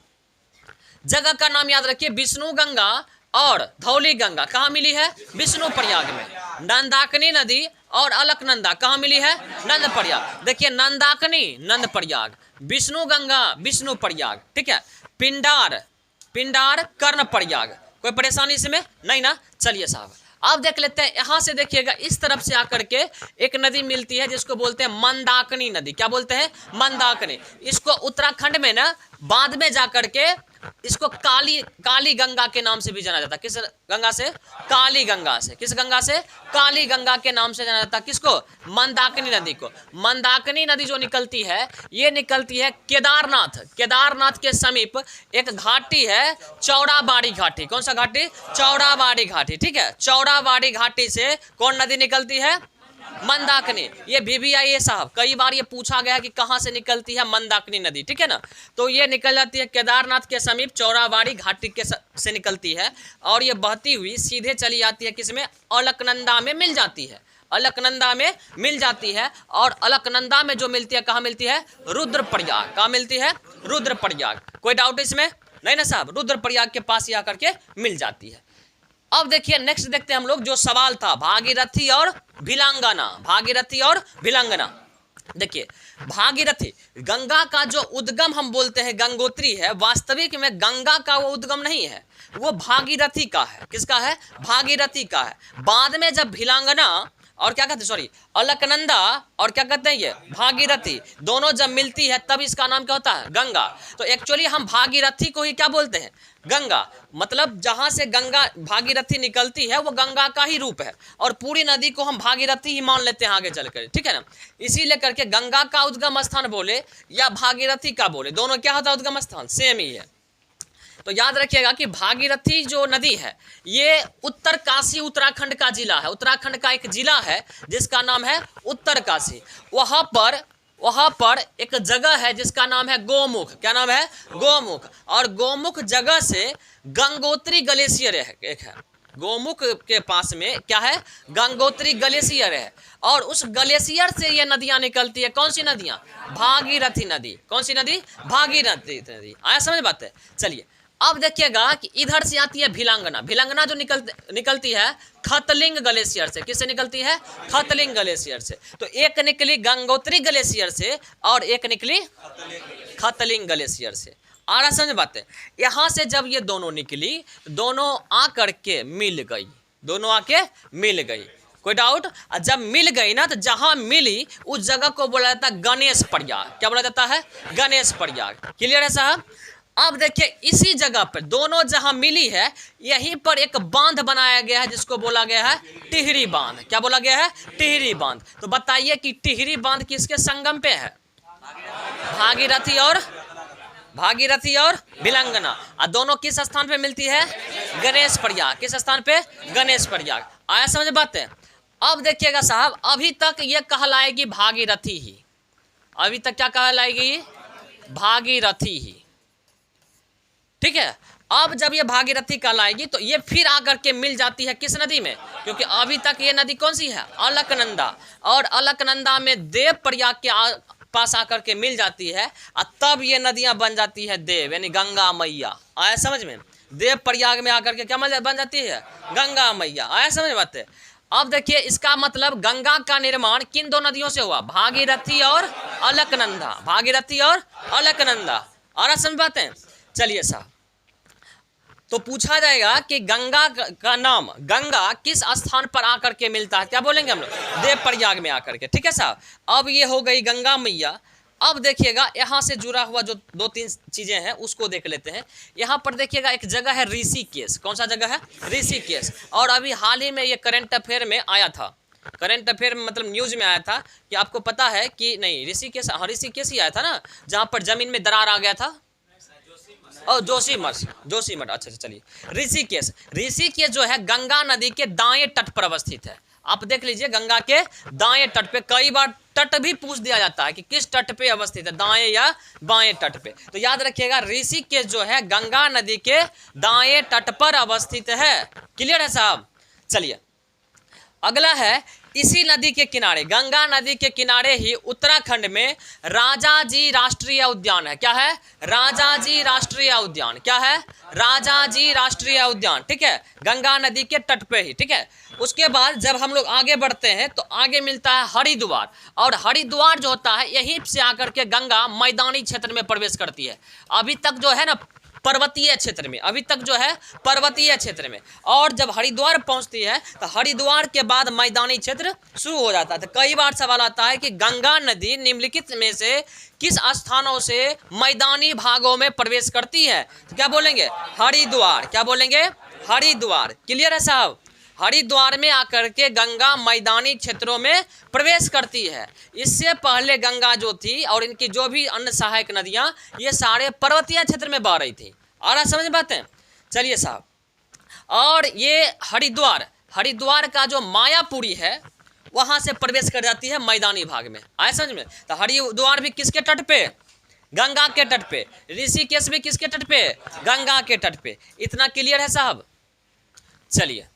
जगह का नाम याद रखिए, विष्णु गंगा और धौली गंगा कहाँ मिली है? विष्णु प्रयाग में। नंदाकनी नदी और अलकनंदा कहाँ मिली है? नंद प्रयाग। देखिए नंदाकनी नंद प्रयाग, विष्णु गंगा विष्णु प्रयाग। ठीक है, पिंडार कर्ण प्रयाग। कोई परेशानी इसमें? नहीं ना? चलिए साहब अब देख लेते हैं, यहां से देखिएगा इस तरफ से आकर के एक नदी मिलती है जिसको बोलते हैं मंदाकिनी नदी। क्या बोलते हैं? मंदाकिनी। इसको उत्तराखंड में ना बाद में जाकर के इसको काली गंगा के नाम से भी जाना जाता है। किस गंगा से? काली गंगा से। किस गंगा से? काली गंगा के नाम से जाना जाता है। किसको? मंदाकिनी नदी को। मंदाकिनी नदी जो निकलती है, ये निकलती है केदारनाथ के समीप एक घाटी है, चौड़ाबाड़ी घाटी। कौन सा घाटी? चौड़ाबाड़ी घाटी। ठीक है, चौड़ाबाड़ी घाटी से कौन नदी निकलती है? मंदाकिनी। ये VVIA साहब कई बार ये पूछा गया कि कहां से निकलती है मंदाकिनी नदी। ठीक है ना, तो ये निकल जाती है केदारनाथ के समीप चौड़ाबाड़ी घाटी के से निकलती है और ये बहती हुई सीधे चली जाती है किसमें? अलकनंदा में मिल जाती है। अलकनंदा में मिल जाती है और अलकनंदा में जो मिलती है कहाँ मिलती है? रुद्रप्रयाग। कहाँ मिलती है? रुद्रप्रयाग। कोई डाउट इसमें? नहीं ना साहब, रुद्रप्रयाग के पास ही आकर के मिल जाती है। अब देखिए नेक्स्ट देखते हैं हम लोग, जो सवाल था भागीरथी और भिलांगना। भागीरथी और भिलांगना। देखिए भागीरथी, गंगा का जो उद्गम हम बोलते हैं गंगोत्री है, वास्तविक में गंगा का वो उद्गम नहीं है, वो भागीरथी का है। किसका है? भागीरथी का है। बाद में जब भिलांगना और क्या कहते हैं, सॉरी, अलकनंदा और क्या कहते हैं ये भागीरथी, दोनों जब मिलती है तब इसका नाम क्या होता है? गंगा। तो एक्चुअली हम भागीरथी को ही क्या बोलते हैं? गंगा। मतलब जहां से गंगा भागीरथी निकलती है वो गंगा का ही रूप है और पूरी नदी को हम भागीरथी ही मान लेते हैं आगे चलकर। ठीक है ना, इसीलिए करके गंगा का उद्गम स्थान बोले या भागीरथी का बोले, दोनों क्या होता है? उद्गम स्थान सेम ही है। तो याद रखिएगा कि भागीरथी जो नदी है ये उत्तरकाशी उत्तराखंड का जिला है। उत्तराखंड का एक जिला है जिसका नाम है उत्तरकाशी। वहां पर एक जगह है जिसका नाम है गोमुख। क्या नाम है? गोमुख। और गोमुख जगह से गंगोत्री ग्लेशियर एक है। गोमुख के पास में क्या है? गंगोत्री ग्लेशियर है और उस ग्लेशियर से ये नदियां निकलती है। कौन सी नदियां? भागीरथी नदी। कौन सी नदी? भागीरथी नदी। आया समझ बात है? चलिए अब देखिएगा कि इधर से आती है भिलांगना। भिलांगना जो निकलती है खतलिंग ग्लेशियर से। किससे निकलती है? खतलिंग ग्लेशियर से। तो एक निकली गंगोत्री ग्लेशियर से और एक निकली खतलिंग ग्लेशियर से। आ रहा समझ बात है? यहां से जब ये दोनों निकली, दोनों आकर के मिल गई। दोनों आके मिल गई। कोई डाउट? जब मिल गई ना, तो जहां मिली उस जगह को बोला जाता है गणेश प्रयाग। क्या बोला जाता है? गणेश प्रयाग। क्लियर है साहब? अब देखिए इसी जगह पर दोनों जहां मिली है, यहीं पर एक बांध बनाया गया है जिसको बोला गया है टिहरी बांध। क्या बोला गया है? टिहरी बांध। तो बताइए कि टिहरी बांध किसके संगम पे है? भागीरथी और भिलांगना। और दोनों किस स्थान पे मिलती है? गणेश प्रयाग। किस स्थान पे? गणेश प्रयाग। आया समझ बात है? अब देखिएगा साहब, अभी तक ये कहलाएगी भागीरथी ही। अभी तक क्या कहलाएगी? भागीरथी ही। ठीक है, अब जब ये भागीरथी कहलाएगी तो ये फिर आकर के मिल जाती है किस नदी में? क्योंकि अभी तक ये नदी कौन सी है? अलकनंदा। और अलकनंदा में देव प्रयाग के पास आकर के मिल जाती है और तब ये नदियां बन जाती है देव, यानी गंगा मैया। आया समझ में? देव प्रयाग में आकर के क्या बन जाती है? गंगा मैया। आया समझ बात है? अब देखिए इसका मतलब गंगा का निर्माण किन दो नदियों से हुआ? भागीरथी और अलकनंदा। भागीरथी और अलकनंदा। और समझ बात है? चलिए साहब, तो पूछा जाएगा कि गंगा का नाम गंगा किस स्थान पर आकर के मिलता है? क्या बोलेंगे हम लोग? देव प्रयाग में आकर के। ठीक है साहब, अब ये हो गई गंगा मैया। अब देखिएगा यहाँ से जुड़ा हुआ जो दो तीन चीजें हैं उसको देख लेते हैं। यहाँ पर देखिएगा एक जगह है ऋषिकेश। कौन सा जगह है? ऋषिकेश। और अभी हाल ही में ये करंट अफेयर में आया था। करंट अफेयर मतलब न्यूज में आया था कि आपको पता है कि नहीं? ऋषिकेश, हाँ ऋषिकेश ही आया था ना, जहाँ पर जमीन में दरार आ गया था। और जोशीमठ। अच्छा चलिए, ऋषिकेश जो है गंगा नदी के दाएं तट पर अवस्थित है। आप देख लीजिए, गंगा के दाएं तट पे कई बार तट भी पूछ दिया जाता है कि किस तट पे अवस्थित है, दाएं या बाएं तट पे। तो याद रखिएगा ऋषिकेश जो है गंगा नदी के दाएं तट पर अवस्थित है। क्लियर है साहब? चलिए अगला है, इसी नदी के किनारे, गंगा नदी के किनारे ही उत्तराखंड में राजाजी राष्ट्रीय उद्यान है। क्या है? राजाजी राष्ट्रीय उद्यान। क्या है? राजाजी राष्ट्रीय उद्यान। ठीक है, गंगा नदी के तट पे ही। ठीक है, उसके बाद जब हम लोग आगे बढ़ते हैं तो आगे मिलता है हरिद्वार। और हरिद्वार जो होता है यहीं से आकर के गंगा मैदानी क्षेत्र में प्रवेश करती है। अभी तक जो है ना पर्वतीय क्षेत्र में, अभी तक जो है पर्वतीय क्षेत्र में। और जब हरिद्वार पहुंचती है तो हरिद्वार के बाद मैदानी क्षेत्र शुरू हो जाता है। तो कई बार सवाल आता है कि गंगा नदी निम्नलिखित में से किस स्थानों से मैदानी भागों में प्रवेश करती है? तो क्या बोलेंगे? हरिद्वार। क्या बोलेंगे? हरिद्वार। क्लियर है साहब? हरिद्वार में आकर के गंगा मैदानी क्षेत्रों में प्रवेश करती है। इससे पहले गंगा जो थी और इनकी जो भी अन्य सहायक नदियां, ये सारे पर्वतीय क्षेत्र में बह रही थी। आ रहा समझ बातें? चलिए साहब, और ये हरिद्वार का जो मायापुरी है वहां से प्रवेश कर जाती है मैदानी भाग में। आए समझ में? तो हरिद्वार भी किसके तट पे? गंगा के तट पे। ऋषिकेश भी किसके तट पे? गंगा के तट पे। इतना क्लियर है साहब? चलिए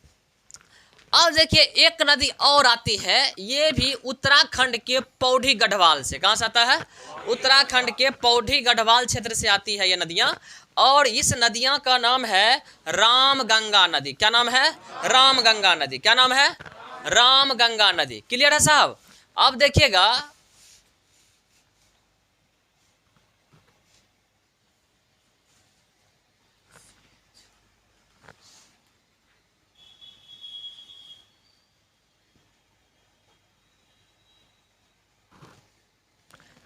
अब देखिए एक नदी और आती है, ये भी उत्तराखंड के पौड़ी गढ़वाल से। कहाँ से आता है? उत्तराखंड के पौड़ी गढ़वाल क्षेत्र से आती है ये नदियाँ, और इस नदियाँ का नाम है रामगंगा नदी। क्या नाम है? रामगंगा नदी। क्या नाम है? रामगंगा नदी। क्लियर है साहब? अब देखिएगा,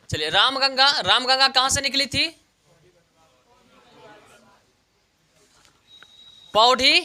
चलिए रामगंगा कहां से निकली थी? पौड़ी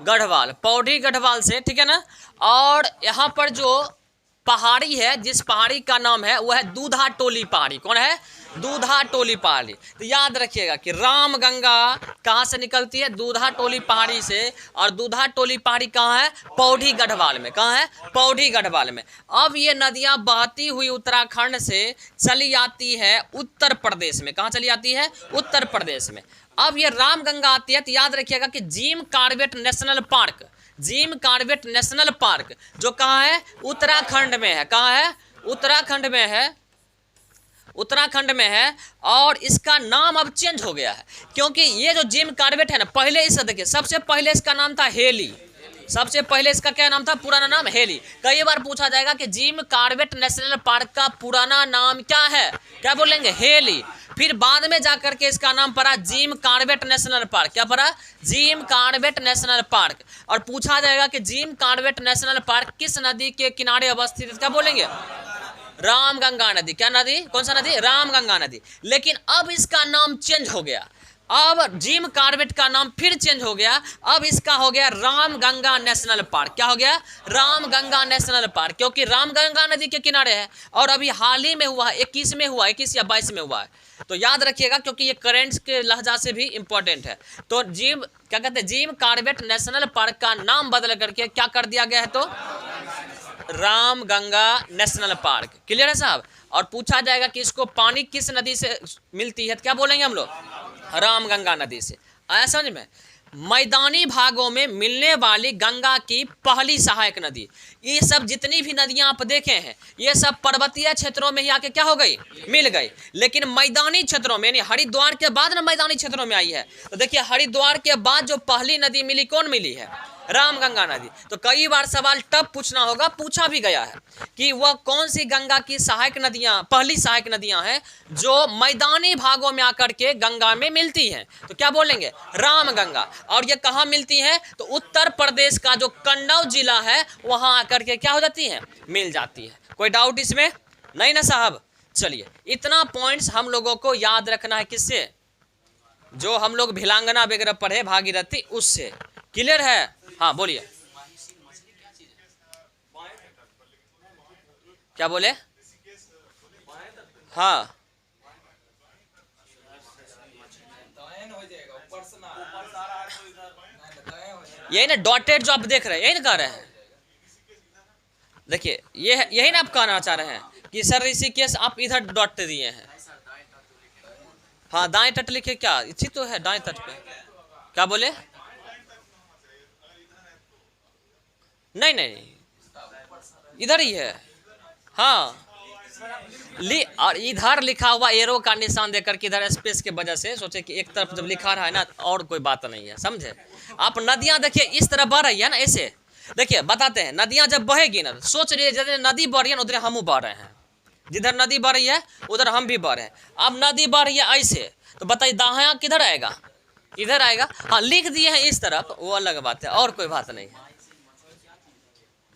गढ़वाल से, ठीक है ना। और यहाँ पर जो पहाड़ी है, जिस पहाड़ी का नाम है वह है दूधा टोली पहाड़ी। कौन है? दूधा टोली पहाड़ी। तो याद रखिएगा कि रामगंगा कहाँ से निकलती है? दूधा टोली पहाड़ी से। और दूधा टोली पहाड़ी कहाँ है? पौड़ी गढ़वाल में। कहाँ है? पौड़ी गढ़वाल में। अब ये नदियाँ बहती हुई उत्तराखंड से चली आती है उत्तर प्रदेश में। कहाँ चली आती है? उत्तर प्रदेश में। अब ये रामगंगा आती है तो याद रखिएगा कि जिम कॉर्बेट नेशनल पार्क जो कहाँ है? उत्तराखंड में है। कहाँ है? उत्तराखंड में है। और इसका नाम अब चेंज हो गया है, क्योंकि ये जो जिम कॉर्बेट है ना, पहले इसे देखिए, सबसे पहले इसका नाम था हेली। सबसे पहले इसका क्या नाम था? पुराना नाम हेली। कई बार पूछा जाएगा कि जिम कॉर्बेट नेशनल पार्क का पुराना नाम क्या है? क्या बोलेंगे? हेली। फिर बाद में जाकर के इसका नाम पड़ा जिम कॉर्बेट नेशनल पार्क। क्या पड़ा? Jim Corbett national park. और पूछा जाएगा कि जिम कॉर्बेट नेशनल पार्क किस नदी के किनारे अवस्थित है? क्या बोलेंगे? रामगंगा नदी। क्या नदी? कौन सा नदी? रामगंगा नदी। लेकिन अब इसका नाम चेंज हो गया। अब जिम कॉर्बेट का नाम फिर चेंज हो गया। अब इसका हो गया रामगंगा नेशनल पार्क। क्या हो गया? रामगंगा नेशनल पार्क, क्योंकि रामगंगा नदी के किनारे है। और अभी हाल ही में हुआ है, 21 में हुआ, 21 या 22 में हुआ है। तो याद रखिएगा, क्योंकि ये करेंट्स के लहजा से भी इंपॉर्टेंट है। तो क्या कहते हैं? जिम कॉर्बेट नेशनल पार्क का नाम बदल करके क्या कर दिया गया है? तो रामगंगा नेशनल पार्क। क्लियर है साहब? और पूछा जाएगा कि इसको पानी किस नदी से मिलती है? तो क्या बोलेंगे हम लोग? रामगंगा नदी से। आया समझ में? मैदानी भागों में मिलने वाली गंगा की पहली सहायक नदी। ये सब जितनी भी नदियां आप देखे हैं, ये सब पर्वतीय क्षेत्रों में ही आके क्या हो गई? मिल गई। लेकिन मैदानी क्षेत्रों में, यानी हरिद्वार के बाद ना मैदानी क्षेत्रों में आई है। तो देखिए, हरिद्वार के बाद जो पहली नदी मिली, कौन मिली है? रामगंगा नदी। तो कई बार सवाल टफ पूछना होगा, पूछा भी गया है कि वह कौन सी गंगा की सहायक नदियां, पहली सहायक नदियां हैं जो मैदानी भागों में आकर के गंगा में मिलती हैं। तो क्या बोलेंगे? रामगंगा। और ये कहाँ मिलती हैं? तो उत्तर प्रदेश का जो कन्नौज जिला है वहां आकर के क्या हो जाती है? मिल जाती है। कोई डाउट इसमें? नहीं ना साहब? चलिए, इतना पॉइंट्स हम लोगों को याद रखना है। किससे? जो हम लोग भिलांगना वगैरह पढ़े, भागीरथी, उससे। क्लियर है? हाँ बोलिए। क्या बोले? हाँ, यही ना डॉटेड जो आप देख रहे हैं, यही ना कह रहे हैं? देखिए, यही ना आप कहना चाह रहे हैं कि सर ऋषिकेश आप इधर डॉट दिए हैं। हाँ, दाएं तट लिखे। क्या इसी तो है दाएं तट पे? क्या बोले? नहीं, इधर ही है। हाँ, और इधर लिखा हुआ एरो का निशान देकर के इधर स्पेस के वजह से सोचे कि एक तरफ जब लिखा रहा है ना, और कोई बात नहीं है, समझे? आप नदियां देखिए इस तरह बह रही है ना, ऐसे देखिए बताते हैं। नदियां जब बहेगी ना, सोच रही है जैसे नदी बह रही है उधर हम बह रहे हैं, जिधर नदी बह रही है उधर हम भी बह रहे हैं। अब नदी बह रही है ऐसे, तो बताइए दायां किधर आएगा? इधर आएगा। हाँ लिख दिए हैं इस तरफ, वो अलग बात है, और कोई बात नहीं है।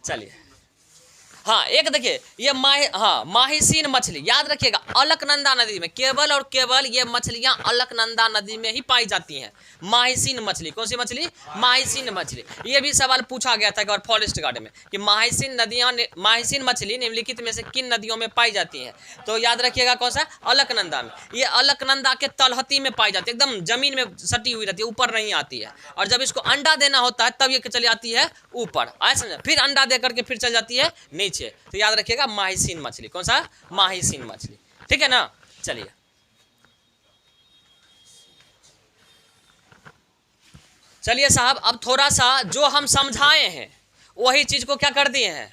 चलिए हाँ एक देखिए ये माहिसीन मछली याद रखिएगा, अलकनंदा नदी में केवल और केवल ये मछलियां अलकनंदा नदी में ही पाई जाती हैं। माहिसीन मछली, कौन सी मछली? माहिसीन मछली। ये भी सवाल पूछा गया था एक बार फॉरेस्ट गार्ड में कि माहिसीन मछली निम्नलिखित में से किन नदियों में पाई जाती है? तो याद रखिएगा कौन सा? अलकनंदा में। ये अलकनंदा के तलहटी में पाई जाती है, एकदम जमीन में सटी हुई रहती है, ऊपर नहीं आती है। और जब इसको अंडा देना होता है तब ये चली आती है ऊपर, ऐसा फिर अंडा दे करके फिर चल जाती है नीचे। तो याद रखिएगा माहिसीन मछली। कौन सा? माहिसीन मछली। ठीक है ना। चलिए चलिए साहब, अब थोड़ा सा जो हम समझाए हैं वही चीज को क्या कर दिए हैं?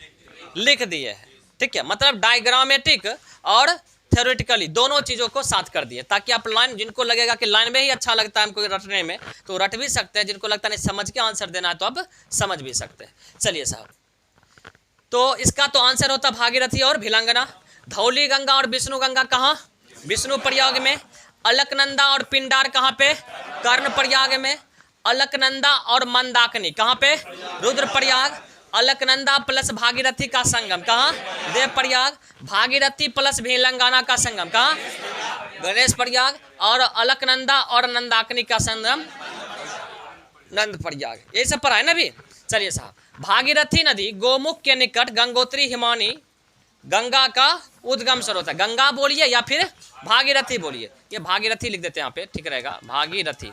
लिख दिए हैं। ठीक है, मतलब डायग्रामेटिक और थ्योरेटिकली दोनों चीजों को साथ कर दिए, ताकि आप लाइन, जिनको लगेगा कि लाइन में ही अच्छा लगता है हमको रटने में तो रट भी सकते हैं, जिनको लगता नहीं समझ के आंसर देना है तो अब समझ भी सकते हैं। चलिए साहब, तो इसका तो आंसर होता भागीरथी और भिलंगना। धौली गंगा और विष्णु गंगा कहाँ? विष्णु प्रयाग में। अलकनंदा और पिंडार कहाँ पे? कर्ण प्रयाग में। अलकनंदा और मंदाकिनी कहाँ पे? रुद्र प्रयाग। अलकनंदा प्लस भागीरथी का संगम कहाँ? देव प्रयाग। भागीरथी प्लस भिलंगना का संगम कहाँ? गणेश प्रयाग। और अलकनंदा और नंदाकिनी का संगम नंद प्रयाग। ये सब पढ़ा है ना अभी। चलिए साहब, भागीरथी नदी गोमुख के निकट गंगोत्री हिमानी गंगा का उद्गम स्रोत है। गंगा बोलिए या फिर भागीरथी बोलिए, ये भागीरथी लिख देते हैं यहाँ पे, ठीक रहेगा, भागीरथी।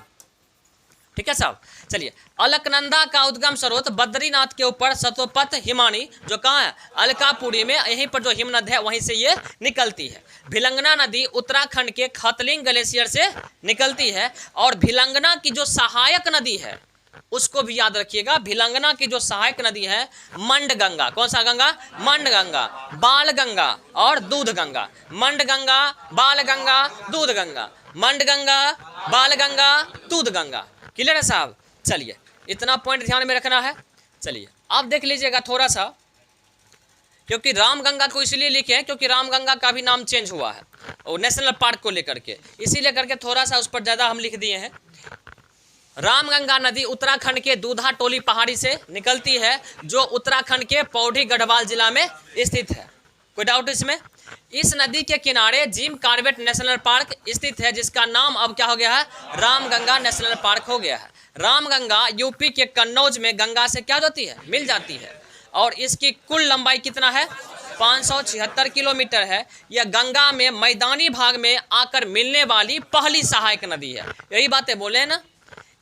ठीक है साहब। चलिए, अलकनंदा का उद्गम स्रोत बद्रीनाथ के ऊपर सतोपथ हिमानी जो कहाँ है? अलकापुरी में, यहीं पर जो हिमनद है वहीं से ये निकलती है। भिलंगना नदी उत्तराखंड के खतलिंग ग्लेशियर से निकलती है। और भिलंगना की जो सहायक नदी है उसको भी याद रखिएगा, भिलंगना की जो सहायक नदी है मंड गंगा। कौन सा गंगा? मंड गंगा, बाल गंगा और दूध गंगा। मंड गंगा, बाल गंगा, दूध गंगा। मंड गंगा, बाल गंगा, दूध गंगा। क्लियर है साहब। चलिए, इतना पॉइंट ध्यान में रखना है। चलिए आप देख लीजिएगा थोड़ा सा, क्योंकि रामगंगा को इसलिए लिखे हैं क्योंकि रामगंगा का भी नाम चेंज हुआ है और नेशनल पार्क को लेकर के, इसीलिए करके थोड़ा सा उस पर ज़्यादा हम लिख दिए हैं। रामगंगा नदी उत्तराखंड के दूधा टोली पहाड़ी से निकलती है, जो उत्तराखंड के पौड़ी गढ़वाल जिला में स्थित है। कोई डाउट इसमें? इस नदी के किनारे जिम कॉर्बेट नेशनल पार्क स्थित है, जिसका नाम अब क्या हो गया है? रामगंगा नेशनल पार्क हो गया है। रामगंगा यूपी के कन्नौज में गंगा से क्या होती है? मिल जाती है। और इसकी कुल लंबाई कितना है? 576 किलोमीटर है। यह गंगा में मैदानी भाग में आकर मिलने वाली पहली सहायक नदी है। यही बातें बोले हैं ना।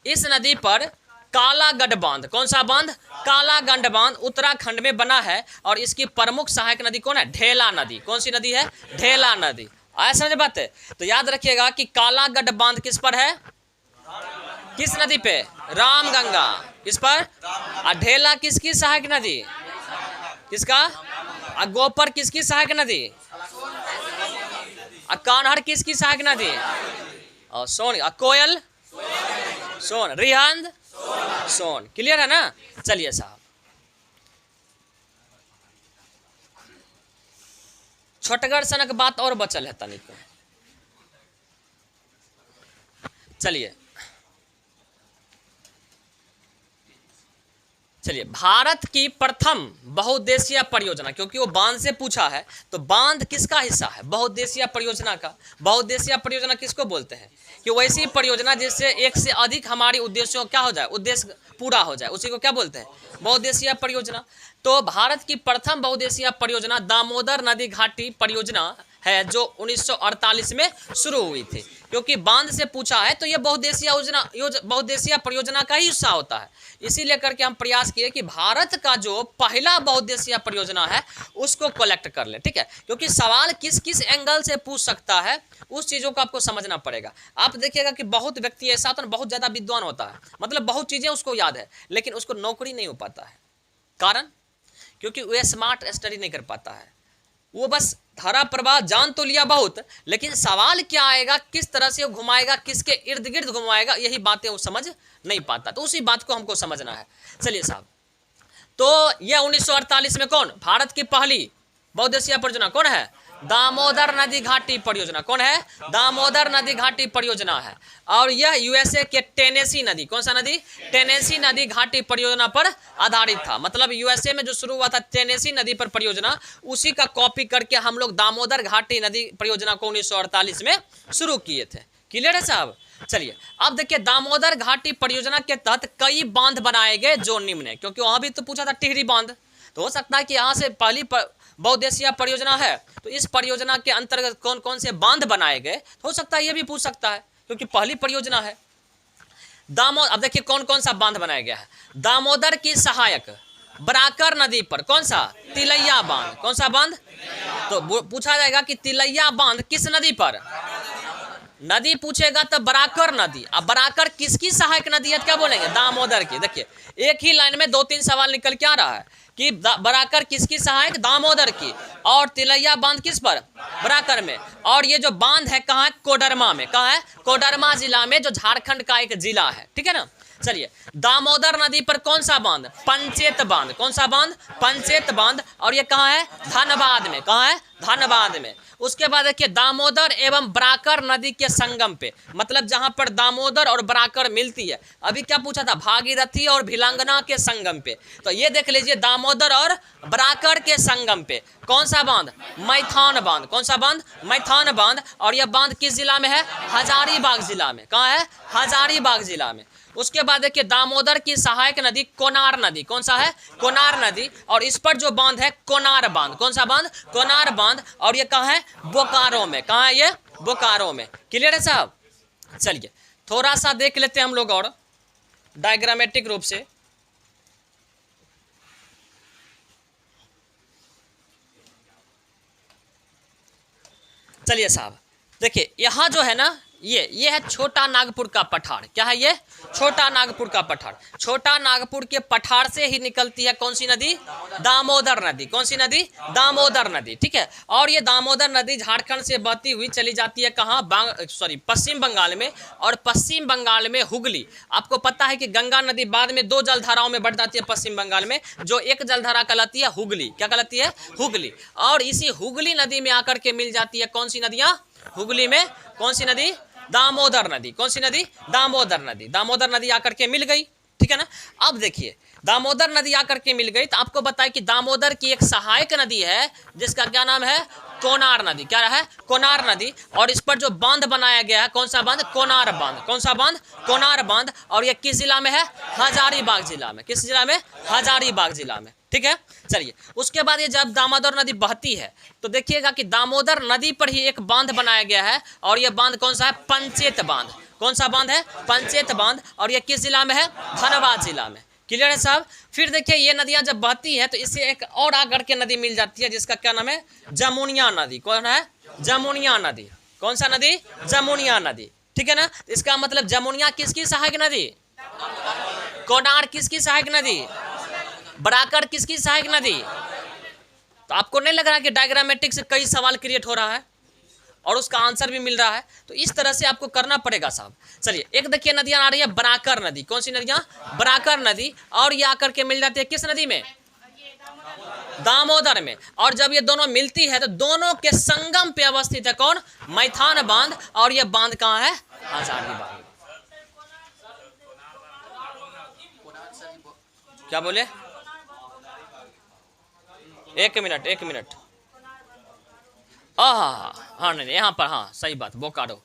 इस नदी पर कालागढ़ बांध, कौन सा बांध? कालागढ़ बांध उत्तराखंड में बना है। और इसकी प्रमुख सहायक नदी कौन है? ढेला नदी। कौन सी नदी है? ढेला नदी। आया समझ बात है? तो याद रखिएगा कि कालागढ़ बांध किस पर है? किस नदी पे? रामगंगा। इस पर। और ढेला किसकी सहायक नदी? किसका? और गोपर किसकी सहायक नदी? और कान्हड़ किसकी सहायक नदी? और सोन, और कोयल, सोन, रिहंद, सोन। क्लियर है ना। चलिए साहब, छोटगर सनक बात और बचल है तनिक। चलिए चलिए, भारत की प्रथम बहुउद्देशीय परियोजना, क्योंकि वो बांध से पूछा है तो बांध किसका हिस्सा है? बहुउद्देशीय परियोजना का। बहुउद्देशीय परियोजना किसको बोलते हैं? कि वैसी परियोजना जिससे एक से अधिक हमारी उद्देश्यों क्या हो जाए, उद्देश्य पूरा हो जाए, उसी को क्या बोलते हैं? बहुउद्देशीय परियोजना। तो भारत की प्रथम बहुउद्देशीय परियोजना दामोदर नदी घाटी परियोजना है, जो 1948 में शुरू हुई थी। क्योंकि बांध से पूछा है तो ये बहुउद्देशीय परियोजना का ही हिस्सा होता है। इसीलिए करके हम प्रयास किए कि भारत का जो पहला बहुउद्देशीय परियोजना है उसको कलेक्ट कर ले। ठीक है, क्योंकि सवाल किस किस एंगल से पूछ सकता है उस चीज़ों को आपको समझना पड़ेगा। आप देखिएगा कि बहुत व्यक्ति ऐसा होता है, बहुत ज़्यादा विद्वान होता है, मतलब बहुत चीज़ें उसको याद है, लेकिन उसको नौकरी नहीं हो पाता है। कारण? क्योंकि वह स्मार्ट स्टडी नहीं कर पाता है। वो बस धारा प्रवाह जान तो लिया बहुत, लेकिन सवाल क्या आएगा, किस तरह से वो घुमाएगा, किसके इर्द गिर्द घुमाएगा, यही बातें वो समझ नहीं पाता। तो उसी बात को हमको समझना है। चलिए साहब, तो यह 1948 में कौन? भारत की पहली बहुउद्देशीय परियोजना कौन है? दामोदर नदी घाटी परियोजना। कौन है? दामोदर नदी घाटी परियोजना है। और यह यूएसए के टेनेसी नदी, कौन सा नदी? टेनेसी नदी घाटी परियोजना पर आधारित था। मतलब यूएसए में जो शुरू हुआ था टेनेसी नदी पर परियोजना, उसी का कॉपी करके हम लोग दामोदर घाटी नदी परियोजना को 1948 में शुरू किए थे। क्लियर है साहब? चलिए अब देखिए, दामोदर घाटी परियोजना के तहत कई बांध बनाए गए जो निम्न है, क्योंकि वहां भी तो पूछा था टिहरी बांध, तो हो सकता है कि यहाँ से पहली बहुउद्देशीय परियोजना है, तो इस परियोजना के अंतर्गत कौन कौन से बांध बनाए गए, हो सकता है ये भी पूछ सकता है, क्योंकि पहली परियोजना है। अब देखिए कौन कौन सा बांध बनाया गया है। दामोदर की सहायक बराकर नदी पर कौन सा? तिलैया बांध। कौन सा बांध? तो पूछा जाएगा कि तिलैया बांध किस नदी पर? नदी पूछेगा तो बराकर नदी। अब बराकर किसकी सहायक नदी है, क्या बोलेंगे? दामोदर की। देखिए एक ही लाइन में 2-3 सवाल निकल के आ रहा है कि बराकर किसकी सहायक? दामोदर की। और तिलैया बांध किस पर? बराकर में। और ये जो बांध है कहाँ है? कोडरमा में। कहाँ है? कोडरमा जिला में, जो झारखंड का एक जिला है। ठीक है ना? चलिए, दामोदर नदी पर कौन सा बांध? पंचेत बांध। कौन सा बांध? पंचेत बांध। और ये कहाँ है? धनबाद में। कहाँ है? धनबाद में। उसके बाद देखिए, दामोदर एवं बराकर नदी के संगम पे, मतलब जहां पर दामोदर और बराकर मिलती है। अभी क्या पूछा था? भागीरथी और भिलंगना के संगम पे। तो ये देख लीजिए, दामोदर और बराकर के संगम पे कौन सा बांध? मैथान बांध। कौन सा बांध? मैथान बांध। और यह बांध किस जिला में है? हजारीबाग जिला में। कहाँ है? हजारीबाग जिला में। उसके बाद देखिए, दामोदर की सहायक नदी कोनार नदी। कौन सा है? कोनार नदी। और इस पर जो बांध है कोनार बांध। कौन सा बांध? कोनार बांध। और ये कहाँ है? बोकारो में। कहाँ है ये? बोकारो में। क्लियर है साहब? चलिए थोड़ा सा देख लेते हैं हम लोग और डायग्रामेटिक रूप से। चलिए साहब देखिए, यहाँ जो है ना, ये है छोटा नागपुर का पठार। क्या है ये? छोटा नागपुर का पठार। छोटा नागपुर के पठार से ही निकलती है कौन सी नदी? दामोदर नदी। कौन सी नदी? दामोदर नदी। ठीक है। और ये दामोदर नदी झारखंड से बहती हुई चली जाती है कहाँ? पश्चिम बंगाल में। और पश्चिम बंगाल में हुगली। आपको पता है कि गंगा नदी बाद में 2 जलधाराओं में बढ़ जाती है पश्चिम बंगाल में, जो एक जलधारा कहलाती है हुगली। क्या कहलाती है? हुगली। और इसी हुगली नदी में आकर के मिल जाती है कौन सी नदियाँ? हुगली में कौन सी नदी? दामोदर नदी। कौन सी नदी? दामोदर नदी। दामोदर नदी आकर के मिल गई। ठीक है ना? अब देखिए, दामोदर नदी आकर के मिल गई, तो आपको बताएं कि दामोदर की एक सहायक नदी है जिसका क्या नाम है? कोनार नदी। क्या है? कोनार नदी। और इस पर जो बांध बनाया गया है, कौन सा बांध? कोनार बांध। कौन सा बांध? कोनार बांध। और ये किस जिला में है? हजारीबाग जिला में। किस जिला में? हजारीबाग जिला में। ठीक है। चलिए उसके बाद ये जब दामोदर नदी बहती है तो देखिएगा कि दामोदर नदी पर ही एक बांध बनाया गया है। और ये बांध कौन सा है? पंचेत बांध। कौन सा बांध है? पंचेत बांध। और ये किस जिला में है? धनबाद जिला में। क्लियर है साहब? फिर देखिए, ये नदियां जब बहती हैं तो इससे एक और आकर के नदी मिल जाती है जिसका क्या नाम है? जमुनिया नदी। कौन है? जमुनिया नदी। कौन सा नदी? जमुनिया नदी। ठीक है ना? इसका मतलब जमुनिया किसकी सहायक नदी? कोनार किसकी सहायक नदी? बराकर किसकी सहायक नदी? तो आपको नहीं लग रहा कि डायग्रामेटिक से कई सवाल क्रिएट हो रहा है और उसका आंसर भी मिल रहा है? तो इस तरह से आपको करना पड़ेगा साहब। चलिए एक देखिए, नदियां आ रही है बराकर नदी। कौन सी नदियां? बराकर नदी। और ये आकर के मिल जाती है किस नदी में? दामोदर में। और जब ये दोनों मिलती है तो दोनों के संगम पे अवस्थित है कौन? मैथान बांध। और ये बांध कहाँ है? हजारीबाग। क्या बोले? एक मिनट। हाँ नहीं यहाँ पर, हाँ सही बात, बोकारो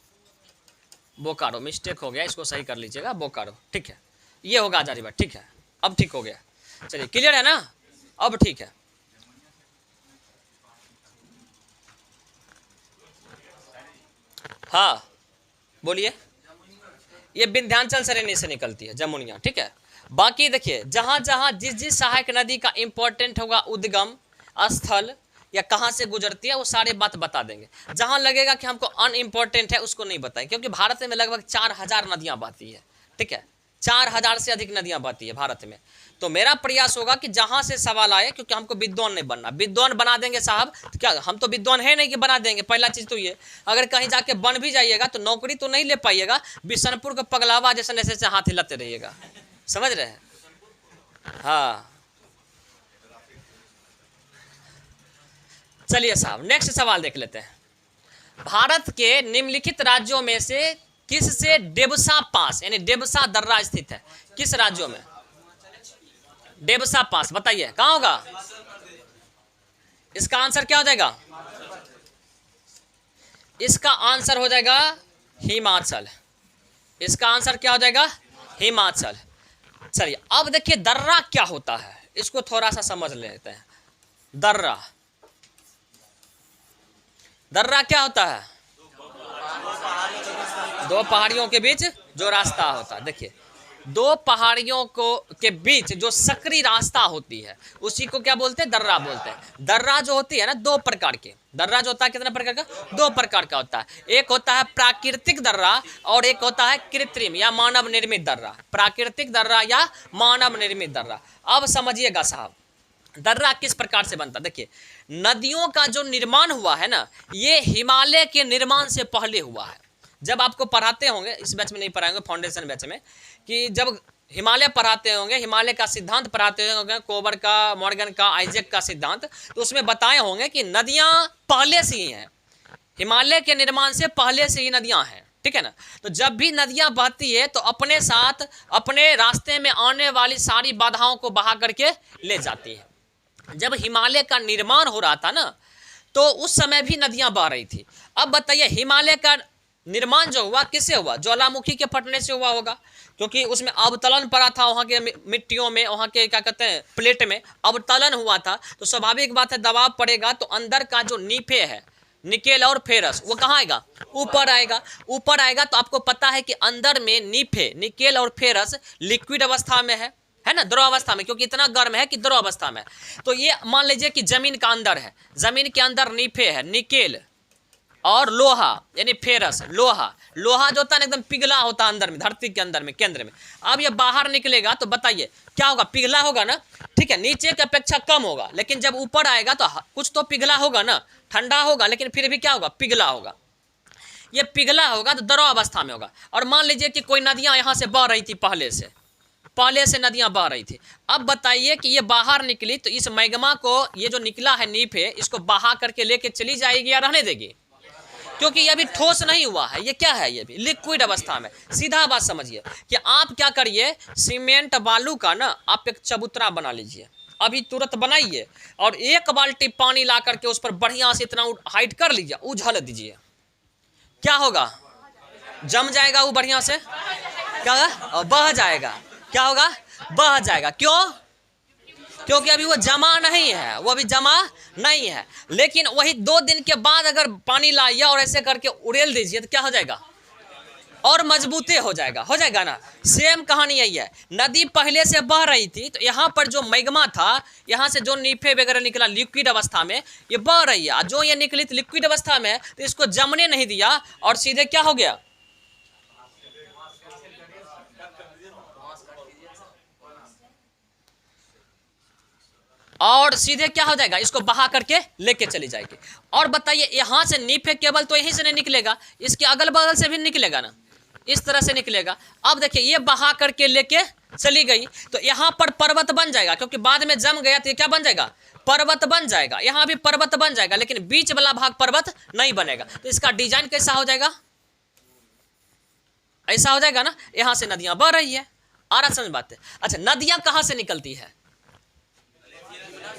मिस्टेक हो गया, इसको सही कर लीजिएगा। बोकारो। ठीक है, ये होगा हजारीबाग। ठीक है, अब ठीक हो गया। चलिए क्लियर है ना? अब ठीक है। हाँ बोलिए। ये विंध्याचल श्रेणी से निकलती है जमुनिया। ठीक है। बाकी देखिए, जहां जहां जिस सहायक नदी का इंपॉर्टेंट होगा उद्गम स्थल या कहां से गुजरती है, वो सारे बात बता देंगे। जहां लगेगा कि हमको अनइम्पोर्टेंट है उसको नहीं बताएं, क्योंकि भारत में लगभग 4000 नदियां बहती है। ठीक है, 4000 से अधिक नदियां बहती है भारत में। तो मेरा प्रयास होगा कि जहां से सवाल आए, क्योंकि हमको विद्वान नहीं बनना। विद्वान बना देंगे साहब तो क्या हम तो विद्वान है नहीं कि बना देंगे। पहला चीज तो ये, अगर कहीं जाके बन भी जाइएगा तो नौकरी तो नहीं ले पाइएगा। बिशनपुर का पगलावा जैसे ऐसे हाथ हिलाते रहिएगा। समझ रहे हैं? हाँ चलिए साहब नेक्स्ट सवाल देख लेते हैं। भारत के निम्नलिखित राज्यों में से किस से डेबसा पास यानी डेबसा दर्रा स्थित है? किस राज्यों में डेबसा पास? बताइए कहां होगा? इसका आंसर क्या हो जाएगा? इसका आंसर हो जाएगा हिमाचल। इसका आंसर क्या हो जाएगा? हिमाचल। चलिए अब देखिए दर्रा क्या होता है, इसको थोड़ा सा समझ लेते हैं। दर्रा, दर्रा क्या होता है? दो पहाड़ियों के बीच जो रास्ता होता है। देखिए दो पहाड़ियों को के बीच जो सकरी रास्ता होती है उसी को क्या बोलते हैं? दर्रा बोलते हैं। दर्रा जो होती है ना दो प्रकार के, दर्रा जो होता है कितने प्रकार का? दो प्रकार का होता है। एक होता है प्राकृतिक दर्रा और एक होता है कृत्रिम या मानव निर्मित दर्रा। प्राकृतिक दर्रा या मानव निर्मित दर्रा। अब समझिएगा साहब दर्रा किस प्रकार से बनता है। देखिए नदियों का जो निर्माण हुआ है ना ये हिमालय के निर्माण से पहले हुआ है। जब आपको पढ़ाते होंगे, इस बैच में नहीं पढ़ाएंगे, फाउंडेशन बैच में, कि जब हिमालय पढ़ाते होंगे, हिमालय का सिद्धांत पढ़ाते होंगे, कोबर का, मॉर्गन का, आइजैक का सिद्धांत, तो उसमें बताए होंगे कि नदियां पहले से ही हैं, हिमालय के निर्माण से पहले से ही नदियां हैं, ठीक है ना। तो जब भी नदियां बहती है तो अपने साथ अपने रास्ते में आने वाली सारी बाधाओं को बहा करके ले जाती है। जब हिमालय का निर्माण हो रहा था ना तो उस समय भी नदियां बह रही थी। अब बताइए हिमालय का निर्माण जो हुआ किससे हुआ? ज्वालामुखी के फटने से हुआ होगा, क्योंकि उसमें अवतलन पड़ा था, वहाँ के मिट्टियों में, वहाँ के क्या कहते हैं प्लेट में अवतलन हुआ था। तो स्वाभाविक बात है दबाव पड़ेगा तो अंदर का जो नीफे है निकेल और फेरस वो कहाँ आएगा? ऊपर आएगा। ऊपर आएगा तो आपको पता है कि अंदर में नीफे निकेल और फेरस लिक्विड अवस्था में है ना, द्रव अवस्था में, क्योंकि इतना गर्म है कि द्रव अवस्था में। तो ये मान लीजिए कि जमीन का अंदर है, जमीन के अंदर नीफे है निकेल और लोहा यानी फेरस। लोहा जो होता है ना एकदम पिघला होता है अंदर में, धरती के अंदर में, केंद्र में। अब ये बाहर निकलेगा तो बताइए क्या होगा? पिघला होगा ना, ठीक है, नीचे की अपेक्षा कम होगा, लेकिन जब ऊपर आएगा तो कुछ तो पिघला होगा ना, ठंडा होगा लेकिन फिर भी क्या होगा? पिघला होगा। ये पिघला होगा तो द्रव अवस्था में होगा। और मान लीजिए कि कोई नदियां यहाँ से बह रही थी, पहले से नदियां बह रही थी। अब बताइए कि ये बाहर निकली तो इस मैग्मा को, ये जो निकला है नीफे, इसको बहा करके लेके चली जाएगी या रहने देगी? क्योंकि ये अभी ठोस नहीं हुआ है, ये क्या है? ये भी लिक्विड अवस्था में। सीधा बात समझिए कि आप क्या करिए, सीमेंट बालू का ना आप एक चबूतरा बना लीजिए, अभी तुरंत बनाइए और एक बाल्टी पानी ला करके उस पर बढ़िया से इतना हाइट कर लीजिए, उझल दीजिए, क्या होगा? जम जाएगा वो बढ़िया से, क्या होगा? बह जाएगा। क्या होगा? बह जाएगा। क्यों? क्योंकि अभी वो जमा नहीं है, वो अभी जमा नहीं है। लेकिन वही 2 दिन के बाद अगर पानी लाइए और ऐसे करके उड़ेल दीजिए तो क्या हो जाएगा? और मजबूते हो जाएगा ना। सेम कहानी यही है। नदी पहले से बह रही थी तो यहाँ पर जो मैग्मा था, यहाँ से जो नीफे वगैरह निकला लिक्विड अवस्था में, ये बह रही है। जो ये निकली थी लिक्विड अवस्था में तो इसको जमने नहीं दिया और सीधे क्या हो गया? और सीधे क्या हो जाएगा? इसको बहा करके लेके चली जाएगी। और बताइए यहाँ से नीफे केवल तो यहीं से नहीं निकलेगा, इसके अगल बगल से भी निकलेगा ना, इस तरह से निकलेगा। अब देखिए ये बहा करके लेके चली गई तो यहाँ पर पर्वत बन जाएगा, क्योंकि बाद में जम गया तो ये क्या बन जाएगा? पर्वत बन जाएगा। यहाँ भी पर्वत बन जाएगा लेकिन बीच वाला भाग पर्वत नहीं बनेगा। तो इसका डिजाइन कैसा हो जाएगा? ऐसा हो जाएगा ना। यहाँ से नदियां बह रही है, आ रहा समझ बात है। अच्छा नदियां कहाँ से निकलती है?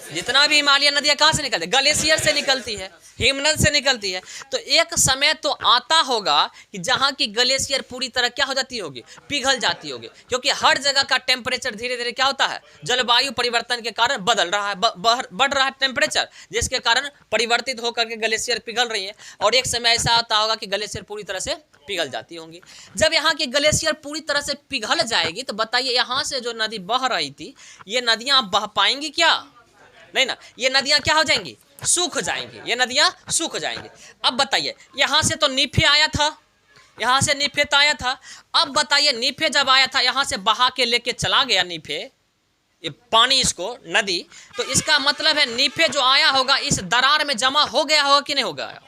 जितना भी हिमालय नदियां कहाँ से निकलती है? ग्लेशियर से निकलती है, हिमनद से निकलती है। तो एक समय तो आता होगा कि जहाँ की ग्लेशियर पूरी तरह क्या हो जाती होगी? पिघल जाती होगी, क्योंकि हर जगह का टेम्परेचर धीरे धीरे क्या होता है? जलवायु परिवर्तन के कारण बदल रहा है, बढ़ रहा है टेम्परेचर, जिसके कारण परिवर्तित होकर के ग्लेशियर पिघल रही है। और एक समय ऐसा आता होगा कि ग्लेशियर पूरी तरह से पिघल जाती होंगी। जब यहाँ की ग्लेशियर पूरी तरह से पिघल जाएगी तो बताइए यहाँ से जो नदी बह रही थी ये नदियाँ बह पाएंगी क्या? नहीं ना, ये नदियां क्या हो जाएंगी? सूख जाएंगी, ये नदियां सूख जाएंगी। अब बताइए यहाँ से तो नीफे आया था, यहाँ से नीफे तो आया था। अब बताइए नीफे जब आया था यहाँ से बहा के लेके चला गया नीफे, ये पानी इसको नदी, तो इसका मतलब है नीफे जो आया होगा इस दरार में जमा हो गया होगा कि नहीं हो गया?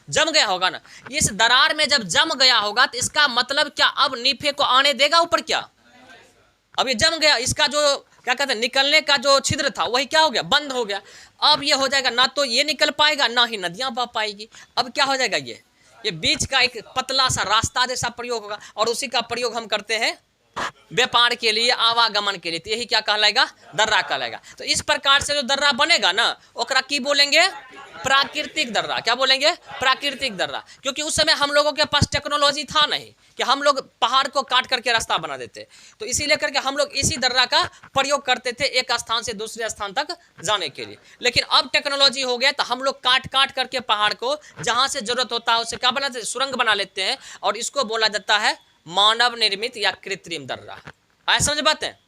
जम गया होगा ना। इस दरार में जब जम गया होगा तो इसका मतलब क्या अब नीफे को आने देगा ऊपर? क्या अब ये जम गया, इसका जो क्या कहते हैं, निकलने का जो छिद्र था वही क्या हो गया, बंद हो गया। अब ये हो जाएगा ना तो ये निकल पाएगा ना ही नदियां बह पाएगी। अब क्या हो जाएगा, ये बीच का एक पतला सा रास्ता जैसा प्रयोग होगा, और उसी का प्रयोग हम करते हैं व्यापार के लिए, आवागमन के लिए। तो यही क्या कहलाएगा, दर्रा कहलाएगा। तो इस प्रकार से जो दर्रा बनेगा ना, ओकरा की बोलेंगे, प्राकृतिक दर्रा। क्या बोलेंगे, प्राकृतिक दर्रा। क्योंकि उस समय हम लोगों के पास टेक्नोलॉजी था नहीं कि हम लोग पहाड़ को काट करके रास्ता बना देते, तो इसीलिए करके हम लोग इसी दर्रा का प्रयोग करते थे एक स्थान से दूसरे स्थान तक जाने के लिए। लेकिन अब टेक्नोलॉजी हो गया तो हम लोग काट काट करके पहाड़ को जहां से जरूरत होता है उसे क्या बनाते हैं, सुरंग बना लेते हैं, और इसको बोला जाता है मानव निर्मित या कृत्रिम दर्रा। आए समझ बात है,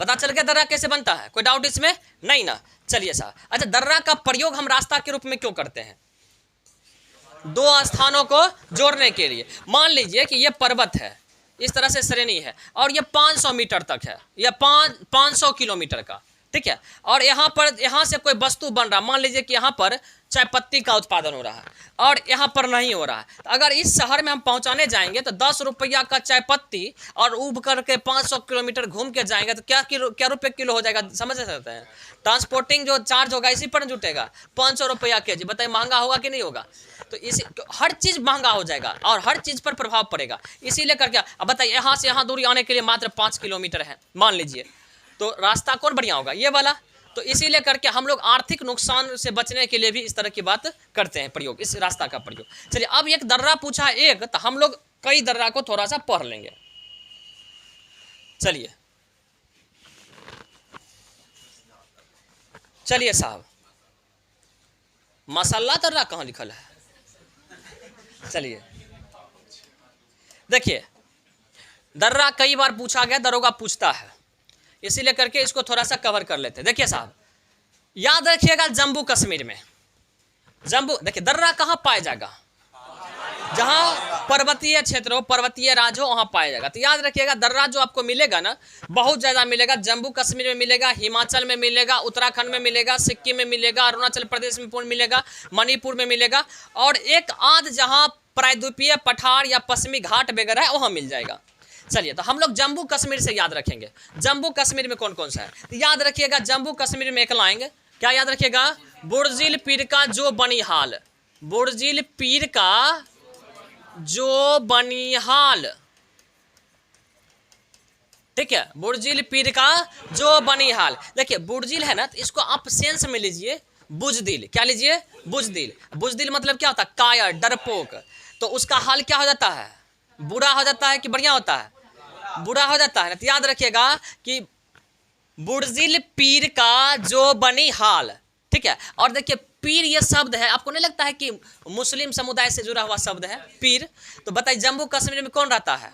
पता चल गया दर्रा कैसे बनता है, कोई डाउट इसमें नहीं ना। चलिए साहब, अच्छा दर्रा का प्रयोग हम रास्ता के रूप में क्यों करते हैं, दो स्थानों को जोड़ने के लिए। मान लीजिए कि ये पर्वत है, इस तरह से श्रेणी है, और ये 500 मीटर तक है, या 500 किलोमीटर का, ठीक है। और यहाँ से कोई वस्तु बन रहा, मान लीजिए कि यहाँ पर चाय पत्ती का उत्पादन हो रहा है और यहाँ पर नहीं हो रहा है। तो अगर इस शहर में हम पहुँचाने जाएंगे तो 10 रुपया का चाय पत्ती, और उब करके 500 किलोमीटर घूम के जाएंगे तो क्या रुपये किलो हो जाएगा, समझ सकते हैं। ट्रांसपोर्टिंग जो चार्ज होगा इसी पर जुटेगा, 500 रुपया केजी। बताइए महंगा होगा कि नहीं होगा। तो इसी हर चीज़ महंगा हो जाएगा और हर चीज़ पर प्रभाव पड़ेगा। इसीलिए करके अब बताइए, यहाँ से यहाँ दूरी आने के लिए मात्र 5 किलोमीटर है मान लीजिए, तो रास्ता कौन बढ़िया होगा, ये वाला। तो इसीलिए करके हम लोग आर्थिक नुकसान से बचने के लिए भी इस तरह की बात करते हैं, प्रयोग, इस रास्ता का प्रयोग। चलिए अब एक दर्रा पूछा एक, तो हम लोग कई दर्रा को थोड़ा सा पढ़ लेंगे। चलिए साहब, मसाला दर्रा कहाँ लिखल है, चलिए देखिए, दर्रा कई बार पूछा गया, दरोगा पूछता है, इसीलिए करके इसको थोड़ा सा कवर कर लेते हैं। देखिए साहब, याद रखिएगा जम्मू कश्मीर में, देखिए दर्रा कहाँ पाया जाएगा, जहाँ पर्वतीय क्षेत्र हो, पर्वतीय राज्य हो, वहाँ पाया जाएगा। तो याद रखिएगा दर्रा जो आपको मिलेगा ना, बहुत ज़्यादा मिलेगा। जम्मू कश्मीर में मिलेगा, हिमाचल में मिलेगा, उत्तराखंड में मिलेगा, सिक्किम में मिलेगा, अरुणाचल प्रदेश में मिलेगा, मणिपुर में मिलेगा, और एक आध जहाँ प्रायद्वीपीय पठार या पश्चिमी घाट वगैरह है वहाँ मिल जाएगा। चलिए, तो हम लोग जम्मू कश्मीर से याद रखेंगे, जम्मू कश्मीर में कौन कौन सा है। तो याद रखिएगा जम्मू कश्मीर में एक लाएंगे, क्या याद रखिएगा, बुर्जिल पीर का जो बनिहाल, बुर्जिल पीर का जो बनिहाल, ठीक है, बुर्जिल पीर का जो बनिहाल। देखिए बुर्जिल है ना, तो इसको आप सेंस में लीजिए, बुजदिल, क्या लीजिए, बुजदिल। बुजदिल मतलब क्या होता है, कायर, डरपोक। तो उसका हाल क्या हो जाता है, बुरा हो जाता है कि बढ़िया होता है, बुरा हो जाता है। तो याद रखिएगा कि बुर्जिल पीर का जो बनिहाल, ठीक है। और देखिए पीर ये शब्द है, आपको नहीं लगता है कि मुस्लिम समुदाय से जुड़ा हुआ शब्द है पीर। तो बताइए जम्मू कश्मीर में कौन रहता है,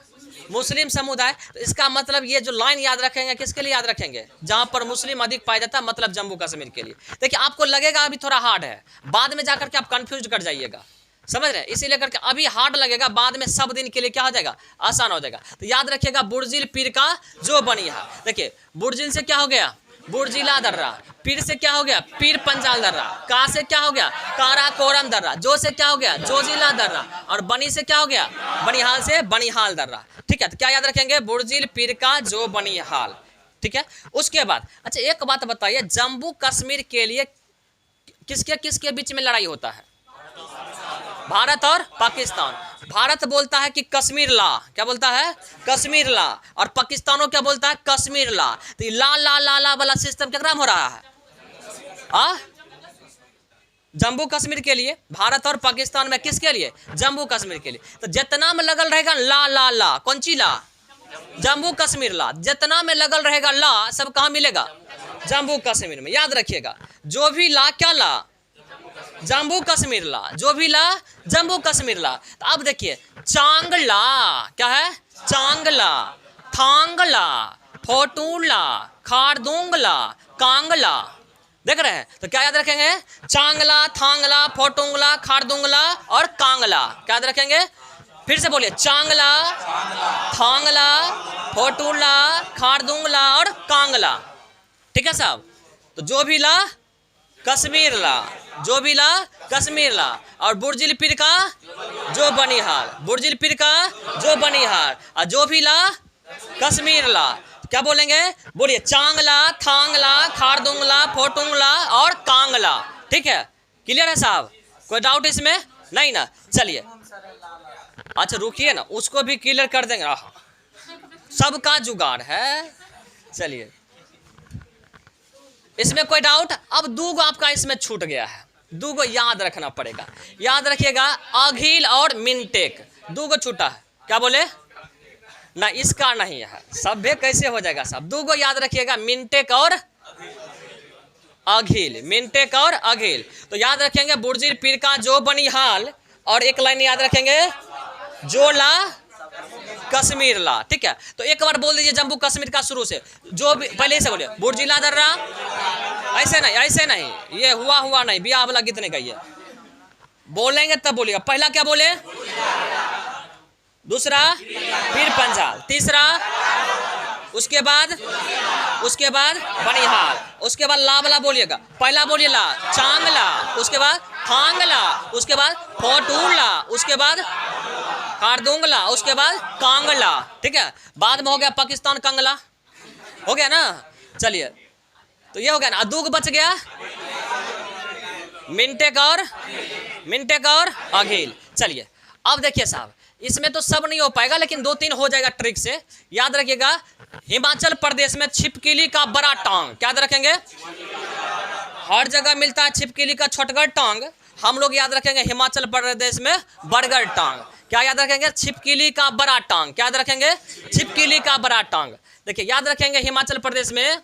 मुस्लिम समुदाय। तो इसका मतलब ये जो लाइन याद रखेंगे किसके लिए याद रखेंगे, जहां पर मुस्लिम अधिक पाया जाता है, मतलब जम्मू कश्मीर के लिए। देखिए आपको लगेगा अभी थोड़ा हार्ड है, बाद में जाकर के आप कंफ्यूज कर जाइएगा, समझ रहे हैं। इसीलिए करके अभी हार्ड लगेगा, बाद में सब दिन के लिए क्या हो जाएगा, आसान हो जाएगा। तो याद रखिएगा बुर्जिल पीर का जो बनिहाल। देखिए बुर्जिल से क्या हो गया, बुर्जिला दर्रा, पीर से क्या हो गया, पीर पंजाल दर्रा, का से क्या हो गया, काराकोरम दर्रा, जो से क्या हो गया, जोजिला दर्रा, और बनी से क्या हो गया, बनिहाल से बनिहाल दर्रा, ठीक है। तो क्या याद रखेंगे, बुर्जिल पीर का जो बनिहाल, ठीक है। उसके बाद अच्छा एक बात बताइए, जम्मू कश्मीर के लिए किसके किसके बीच में लड़ाई होता है, भारत और पाकिस्तान। भारत बोलता है कि कश्मीर ला, क्या बोलता है, कश्मीर ला, और पाकिस्तानों क्या बोलता है, कश्मीर ला। तो ला ला ला ला वाला सिस्टम क्या हो रहा है, जम्मू कश्मीर के लिए, भारत और पाकिस्तान में किसके लिए, जम्मू कश्मीर के लिए। तो जितना में लगल रहेगा ला ला ला, कौन सी ला, जम्मू कश्मीर ला, जितना में लगल रहेगा ला, सब कहाँ मिलेगा, जम्मू कश्मीर में। याद रखिएगा जो भी ला, क्या ला, जम्मू कश्मीर ला, जो भी ला जम्मू कश्मीर ला। तो अब देखिए चांगला, क्या है, चांगला, थांगला, फोटूला, खारदूंगला, कांगला, देख रहे हैं। तो क्या याद रखेंगे, चांगला, थांगला, फोटूंगला, खारदूंगला और कांगला। क्या याद रखेंगे, फिर से बोलिए, चांगला, थांगला, फोटूला, खारदूंगला और कांगला, ठीक है साहब। तो जो भी ला कश्मीर ला, जो भी ला कश्मीर ला, और बुर्जिल पीर का जो बनिहाल, बुर्जिल पीर का जो बनिहाल, और जो भी ला कश्मीर ला। क्या बोलेंगे? बोलिए, चांगला, थांगला, खारदुंगला, फोटुंगला और कांगला। ठीक है, क्लियर है साहब? कोई डाउट इसमें? नहीं ना? चलिए, अच्छा रुकिए ना, उसको भी क्लियर कर देंगे, सबका जुगाड़ है। चलिए, इसमें कोई डाउट? अब दूगो आपका इसमें छूट गया है, दूगो याद रखना पड़ेगा। याद रखिएगा, अघिल और मिनटेक, दूगो छूटा है। क्या बोले? ना, इसका नहीं है, सभ्य कैसे हो जाएगा साहब? दूगो याद रखिएगा, मिनटेक और अघिल, मिनटेक और अघिल। तो याद रखेंगे, बुर्जिल पीर का जो बनिहाल, और एक लाइन याद रखेंगे, जो ला कश्मीर ला। ठीक है, तो एक बार बोल दीजिए जम्मू कश्मीर का शुरू से, जो भी पहले से बोलिए, बुर्जिला दर्रा, ऐसे नहीं, ऐसे नहीं, ये हुआ नहीं, बियाह वाला गीत नहीं गाइए, बोलेंगे तब बोलिएगा। पहला क्या बोले? दूसरा पीर पंजाल, तीसरा, उसके बाद बनिहाल, उसके बाद ला वाला बोलिएगा। पहला बोलिए ला, चांगला, उसके बाद थांगला, उसके बाद फोटूला, उसके बाद खारदुंगला, उसके बाद कांगला। ठीक है, बाद में हो गया पाकिस्तान कंगला, हो गया ना? चलिए, तो ये हो गया ना, दूग बच गया, मिनटेक और अघिल। चलिए, अब देखिए साहब, इसमें तो सब नहीं हो पाएगा, लेकिन 2-3 हो जाएगा ट्रिक से। याद रखिएगा, हिमाचल प्रदेश में छिपकली का बड़ा टांग, क्या याद रखेंगे? हर जगह मिलता है छिपकली का छोटगर टांग, हम लोग याद रखेंगे हिमाचल प्रदेश में बड़गर टांग। क्या याद रखेंगे? छिपकली का बड़ा टांग। क्या याद रखेंगे? छिपकली का बड़ा टांग। देखिए, याद रखेंगे हिमाचल प्रदेश में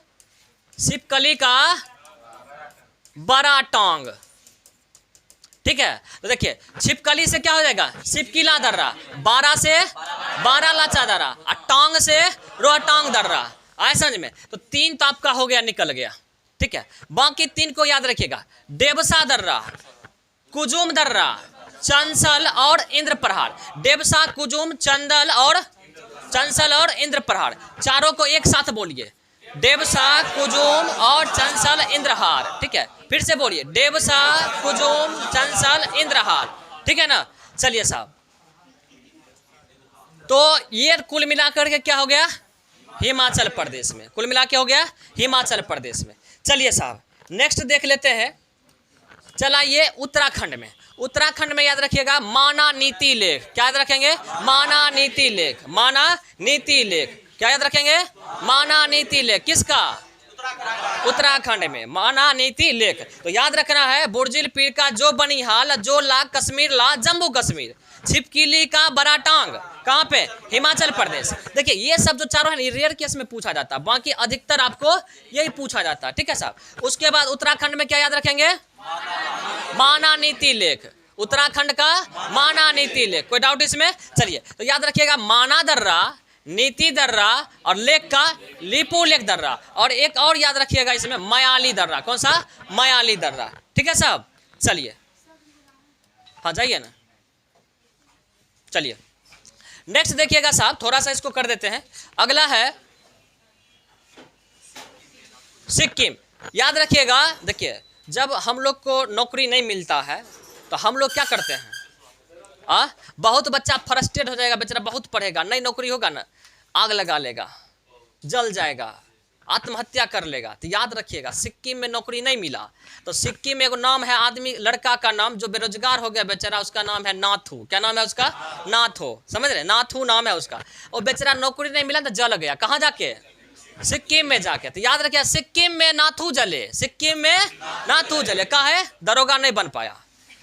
छिपकली का बड़ा टांग। ठीक है, तो देखिए, छिपकली से क्या हो जाएगा? छिपकिला दर्रा, 12 से 12 लाचा दर्रा, और टांग से रोहटांग दर्रा। आए समझ में? तो 3 तो आपका हो गया, निकल गया। ठीक है, बाकी 3 को याद रखिएगा, डेबसा दर्रा, कुजुम दर्रा, चंसल और इंद्रप्रहार। डेबसा, कुजुम, चंसल और इंद्रप्रहार, चारों को एक साथ बोलिए, डेबसा, कुजुम और चंसल, इंद्रहार। ठीक है, फिर से बोलिए, डेबसा, कुजुम, चंसल, इंद्रहार। ठीक है ना? चलिए साहब, तो ये कुल मिलाकर के क्या हो गया? हिमाचल प्रदेश में, कुल मिला के हो गया हिमाचल प्रदेश में। चलिए साहब, नेक्स्ट देख लेते हैं। चला, ये उत्तराखंड में, उत्तराखंड में याद रखिएगा, माना नीति लेख। क्या याद रखेंगे? माना नीति लेख, माना नीति लेख। क्या याद रखेंगे? माना नीति लेख, किसका? उत्तराखंड में माना नीति लेख। तो याद रखना है, बुर्जिल पीर का जो बनिहाल, जो ला कश्मीर ला, जम्मू कश्मीर, छिपकली का बड़ा टांग, कहाँ पे? हिमाचल प्रदेश। देखिए, ये सब जो चारों है, रेयर केस में पूछा जाता है, बाकी अधिकतर आपको यही पूछा जाता है। ठीक है साहब, उसके बाद उत्तराखंड में क्या याद रखेंगे? माना नीति लेख, उत्तराखंड का माना नीति लेख। कोई डाउट इसमें? चलिए, तो याद रखिएगा, माना दर्रा, नीति दर्रा और लेख का लिपू लेख दर्रा, और एक और याद रखिएगा इसमें, मयाली दर्रा। कौन सा? मयाली दर्रा। ठीक है साहब, चलिए, हाँ जाइए ना। चलिए, नेक्स्ट देखिएगा साहब, थोड़ा सा इसको कर देते हैं। अगला है सिक्किम। याद रखिएगा, देखिए, जब हम लोग को नौकरी नहीं मिलता है तो हम लोग क्या करते हैं? बहुत बच्चा फ्रस्ट्रेट हो जाएगा, बेचारा बहुत पढ़ेगा, नहीं नौकरी होगा ना, आग लगा लेगा, जल जाएगा, आत्महत्या कर लेगा। तो याद रखिएगा, सिक्किम में नौकरी नहीं मिला तो सिक्किम में एक नाम है, आदमी, लड़का का नाम, जो बेरोजगार हो गया बेचारा, उसका नाम है नाथू। क्या नाम है उसका? नाथू। समझ रहे? नाथू नाम है उसका। और बेचारा नौकरी नहीं मिला तो जल गया, कहाँ जाके? सिक्किम में जाके। तो याद रखिए, सिक्किम में नाथू जले, सिक्किम में नाथू जले। कहा है? दरोगा नहीं बन पाया,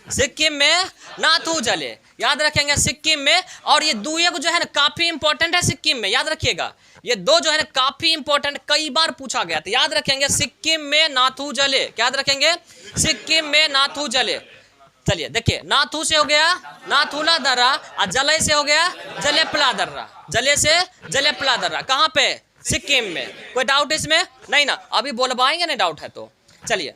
सिक्किम में नाथू जले। याद रखेंगे, सिक्किम में। और ये दुए जो है ना, काफी इंपॉर्टेंट है सिक्किम में, याद रखिएगा, ये 2 जो है ना काफी इंपॉर्टेंट, कई बार पूछा गया। तो याद रखेंगे, सिक्किम में नाथू जले। क्या याद रखेंगे? सिक्किम में नाथू जले। चलिए देखिए, नाथू से हो गया नाथूला दर्रा, और जले से हो गया जलेपला दर्रा, जले से जलेपला दर्रा। कहाँ पे? सिक्किम में। कोई डाउट इसमें? नहीं ना? अभी बोलवाएंगे ना, डाउट है तो। चलिए,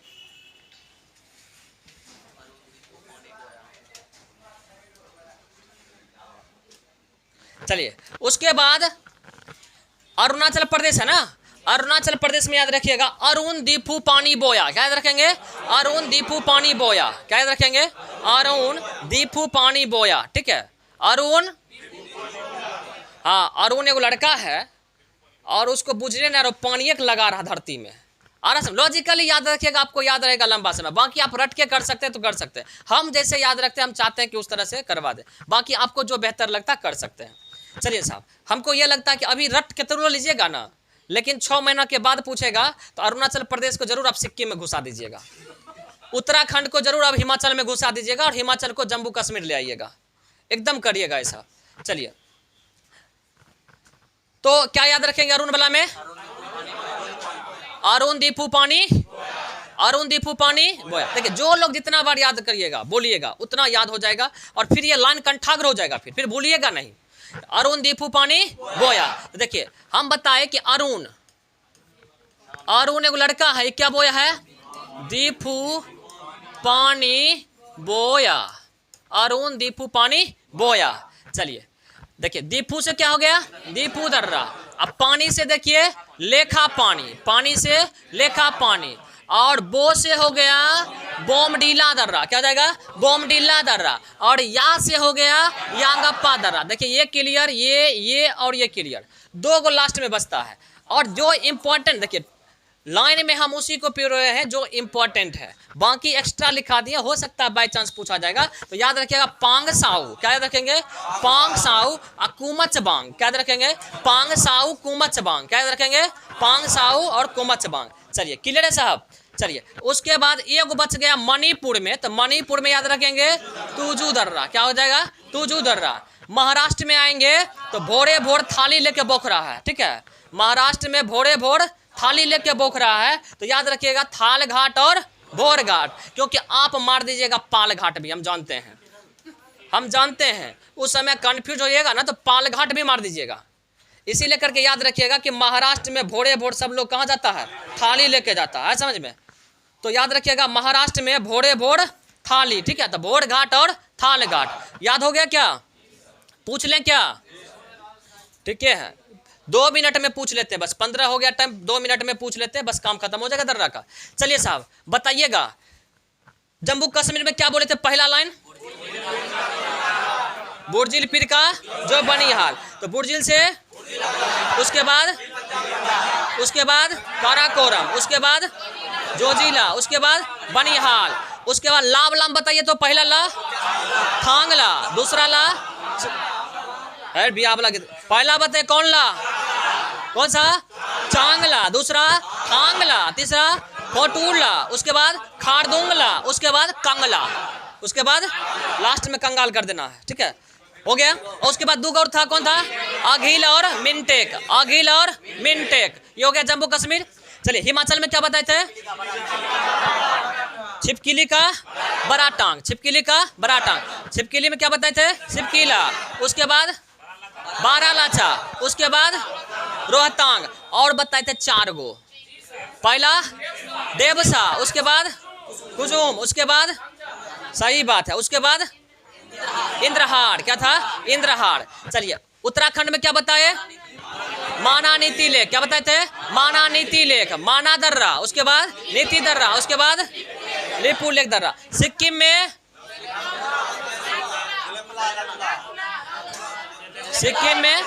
चलिए, उसके बाद अरुणाचल प्रदेश है ना, अरुणाचल प्रदेश में याद रखिएगा, अरुण दीपू पानी बोया। क्या याद रखेंगे? अरुण दीपू पानी बोया। क्या याद रखेंगे? अरुण दीपू पानी बोया। ठीक है, अरुण, हाँ, अरुण एगो लड़का है, और उसको बुझने ना, पानी एक लगा रहा धरती में। आराम लॉजिकली याद रखिएगा, आपको याद रहेगा लंबा समय। बाकी आप रट के कर सकते हैं तो कर सकते हैं, हम जैसे याद रखते हैं हम चाहते हैं कि उस तरह से करवा दें, बाकी आपको जो बेहतर लगता है कर सकते हैं। चलिए साहब, हमको ये लगता है कि अभी रट के तो लीजिएगा ना, लेकिन 6 महीना के बाद पूछेगा तो अरुणाचल प्रदेश को जरूर आप सिक्किम में घुसा दीजिएगा, उत्तराखंड को जरूर आप हिमाचल में घुसा दीजिएगा, और हिमाचल को जम्मू कश्मीर ले आइएगा, एकदम करिएगा ऐसा। चलिए, तो क्या याद रखेंगे अरुण बला में? अरुण दीपू पानी, अरुण दीपू पानी बोया। देखिए, जो लोग जितना बार याद करिएगा बोलिएगा उतना याद हो जाएगा, और फिर ये लाइन कंठाग्र हो जाएगा, फिर भूलिएगा नहीं। अरुण दीपू पानी बोया। तो देखिए, हम बताए कि अरुण, अरुण एक लड़का है, क्या बोया है? दीपू पानी बोया, अरुण दीपू पानी बोया। चलिए देखिए, दीपू से क्या हो गया? दीपू दर्रा। अब पानी से देखिए लेखा पानी, पानी से लेखा पानी, और बो से हो गया बोमडीला दर्रा। क्या हो जाएगा? बोमडीला दर्रा। और या से हो गया यांगप्पा दर्रा। देखिए, ये क्लियर, ये और ये क्लियर, 2 गो लास्ट में बचता है। और जो इम्पोर्टेंट, देखिए लाइन में हम उसी को पिरो रहे हैं जो इम्पोर्टेंट है, बाकी एक्स्ट्रा लिखा दिया, हो सकता है बाई चांस पूछा जाएगा। तो याद रखिएगा पांग साऊ, क्या याद रखेंगे? पांग साऊ और कुमच बांग। क्या याद रखेंगे? पांग साऊ कुमच बांग। क्या याद रखेंगे? पांग साऊ और कुमच बांग। चलिए, क्लियर है साहब? चलिए, उसके बाद एक बच गया मणिपुर में, तो मणिपुर में याद रखेंगे तुजू दर्रा। क्या हो जाएगा? तुजू दर्रा। महाराष्ट्र में आएंगे तो भोरे भोर थाली लेके बोख रहा है, ठीक है, महाराष्ट्र में भोरे भोर थाली लेके बोख रहा है, तो याद रखिएगा थाल घाट और भोर घाट, क्योंकि आप मार दीजिएगा पाल घाट भी, हम जानते हैं, हम जानते हैं उस समय कंफ्यूज होइएगा ना तो पाल घाट भी मार दीजिएगा। इसीलिए करके याद रखिएगा कि महाराष्ट्र में भोरे भोर सब लोग कहाँ जाता है? थाली लेके जाता है, समझ में? तो याद रखिएगा महाराष्ट्र में भोरे भोर थाली, ठीक है, तो भोर घाट और थाल घाट। याद हो गया क्या? पूछ लें क्या? ठीक है, 2 मिनट में पूछ लेते हैं, बस 15 हो गया टाइम, 2 मिनट में पूछ लेते हैं, बस काम खत्म हो जाएगा दर्रा का। चलिए साहब, बताइएगा जम्मू कश्मीर में क्या बोले थे? पहला लाइन बुर्जिल पीर का जो बनिहाल, तो बुर्जिल से उसके बाद काराकोरम, उसके बाद जोजिला, उसके बाद बनिहाल, उसके बाद लाभ लाम बताइए तो पहला ला थांगला, दूसरा ला है बियाबला, पहला बताइए कौन ला? कौन सा? चांगला, दूसरा थांगला, तीसरा फोटूला, उसके बाद खारदुंगला, उसके बाद कंगला, उसके बाद लास्ट में कंगाल कर देना है, ठीक है, हो गया। और उसके बाद 2 और था, कौन था? अघिल और मिनटेक, अघिल और मिनटेक, ये हो गया जम्मू कश्मीर। चलिए, हिमाचल में क्या बताए थे? छिपकिली का बड़ा टांग, छिपकिली का बड़ा टांग, छिपकिली में क्या बताए थे? छिपकीला, उसके बाद बारालाचा, उसके बाद रोहतांग, और बताए थे 4 गो, पहला देवसा, उसके बाद कुजुम, उसके बाद सही बात है, उसके बाद इंद्रहार। क्या था? इंद्रहार। चलिए, उत्तराखंड में क्या बताए? माना नीति लेक। क्या बताए थे? माना नीति लेक, माना दर्रा, उसके बाद नीति दर्रा, उसके बाद लिपू लेक दर्रा। सिक्किम में, सिक्किम में,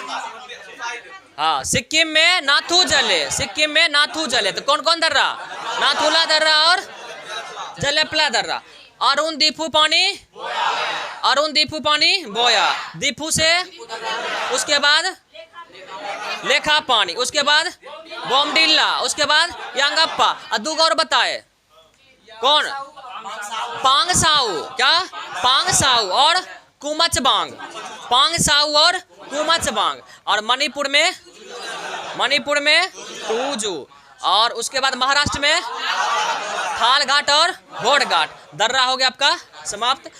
हाँ, सिक्किम में नाथू जले, सिक्किम में नाथू जले, तो कौन कौन दर्रा? नाथुला दर्रा और जलेपला दर्रा। अरुण दीपू पानी, अरुण दीपू पानी बोया, दीपू से उसके बाद लेखा पानी, उसके बाद बोमडिल्ला, उसके बाद यांगप्पा, और 2 और बताए कौन? पांग साऊ, क्या? पांग साऊ और कुमच बांग, पांग साऊ और कुमच बांग। और मणिपुर में, मणिपुर में टूजू, और उसके बाद महाराष्ट्र में थाल घाट और भोर घाट। दर्रा हो गया आपका समाप्त।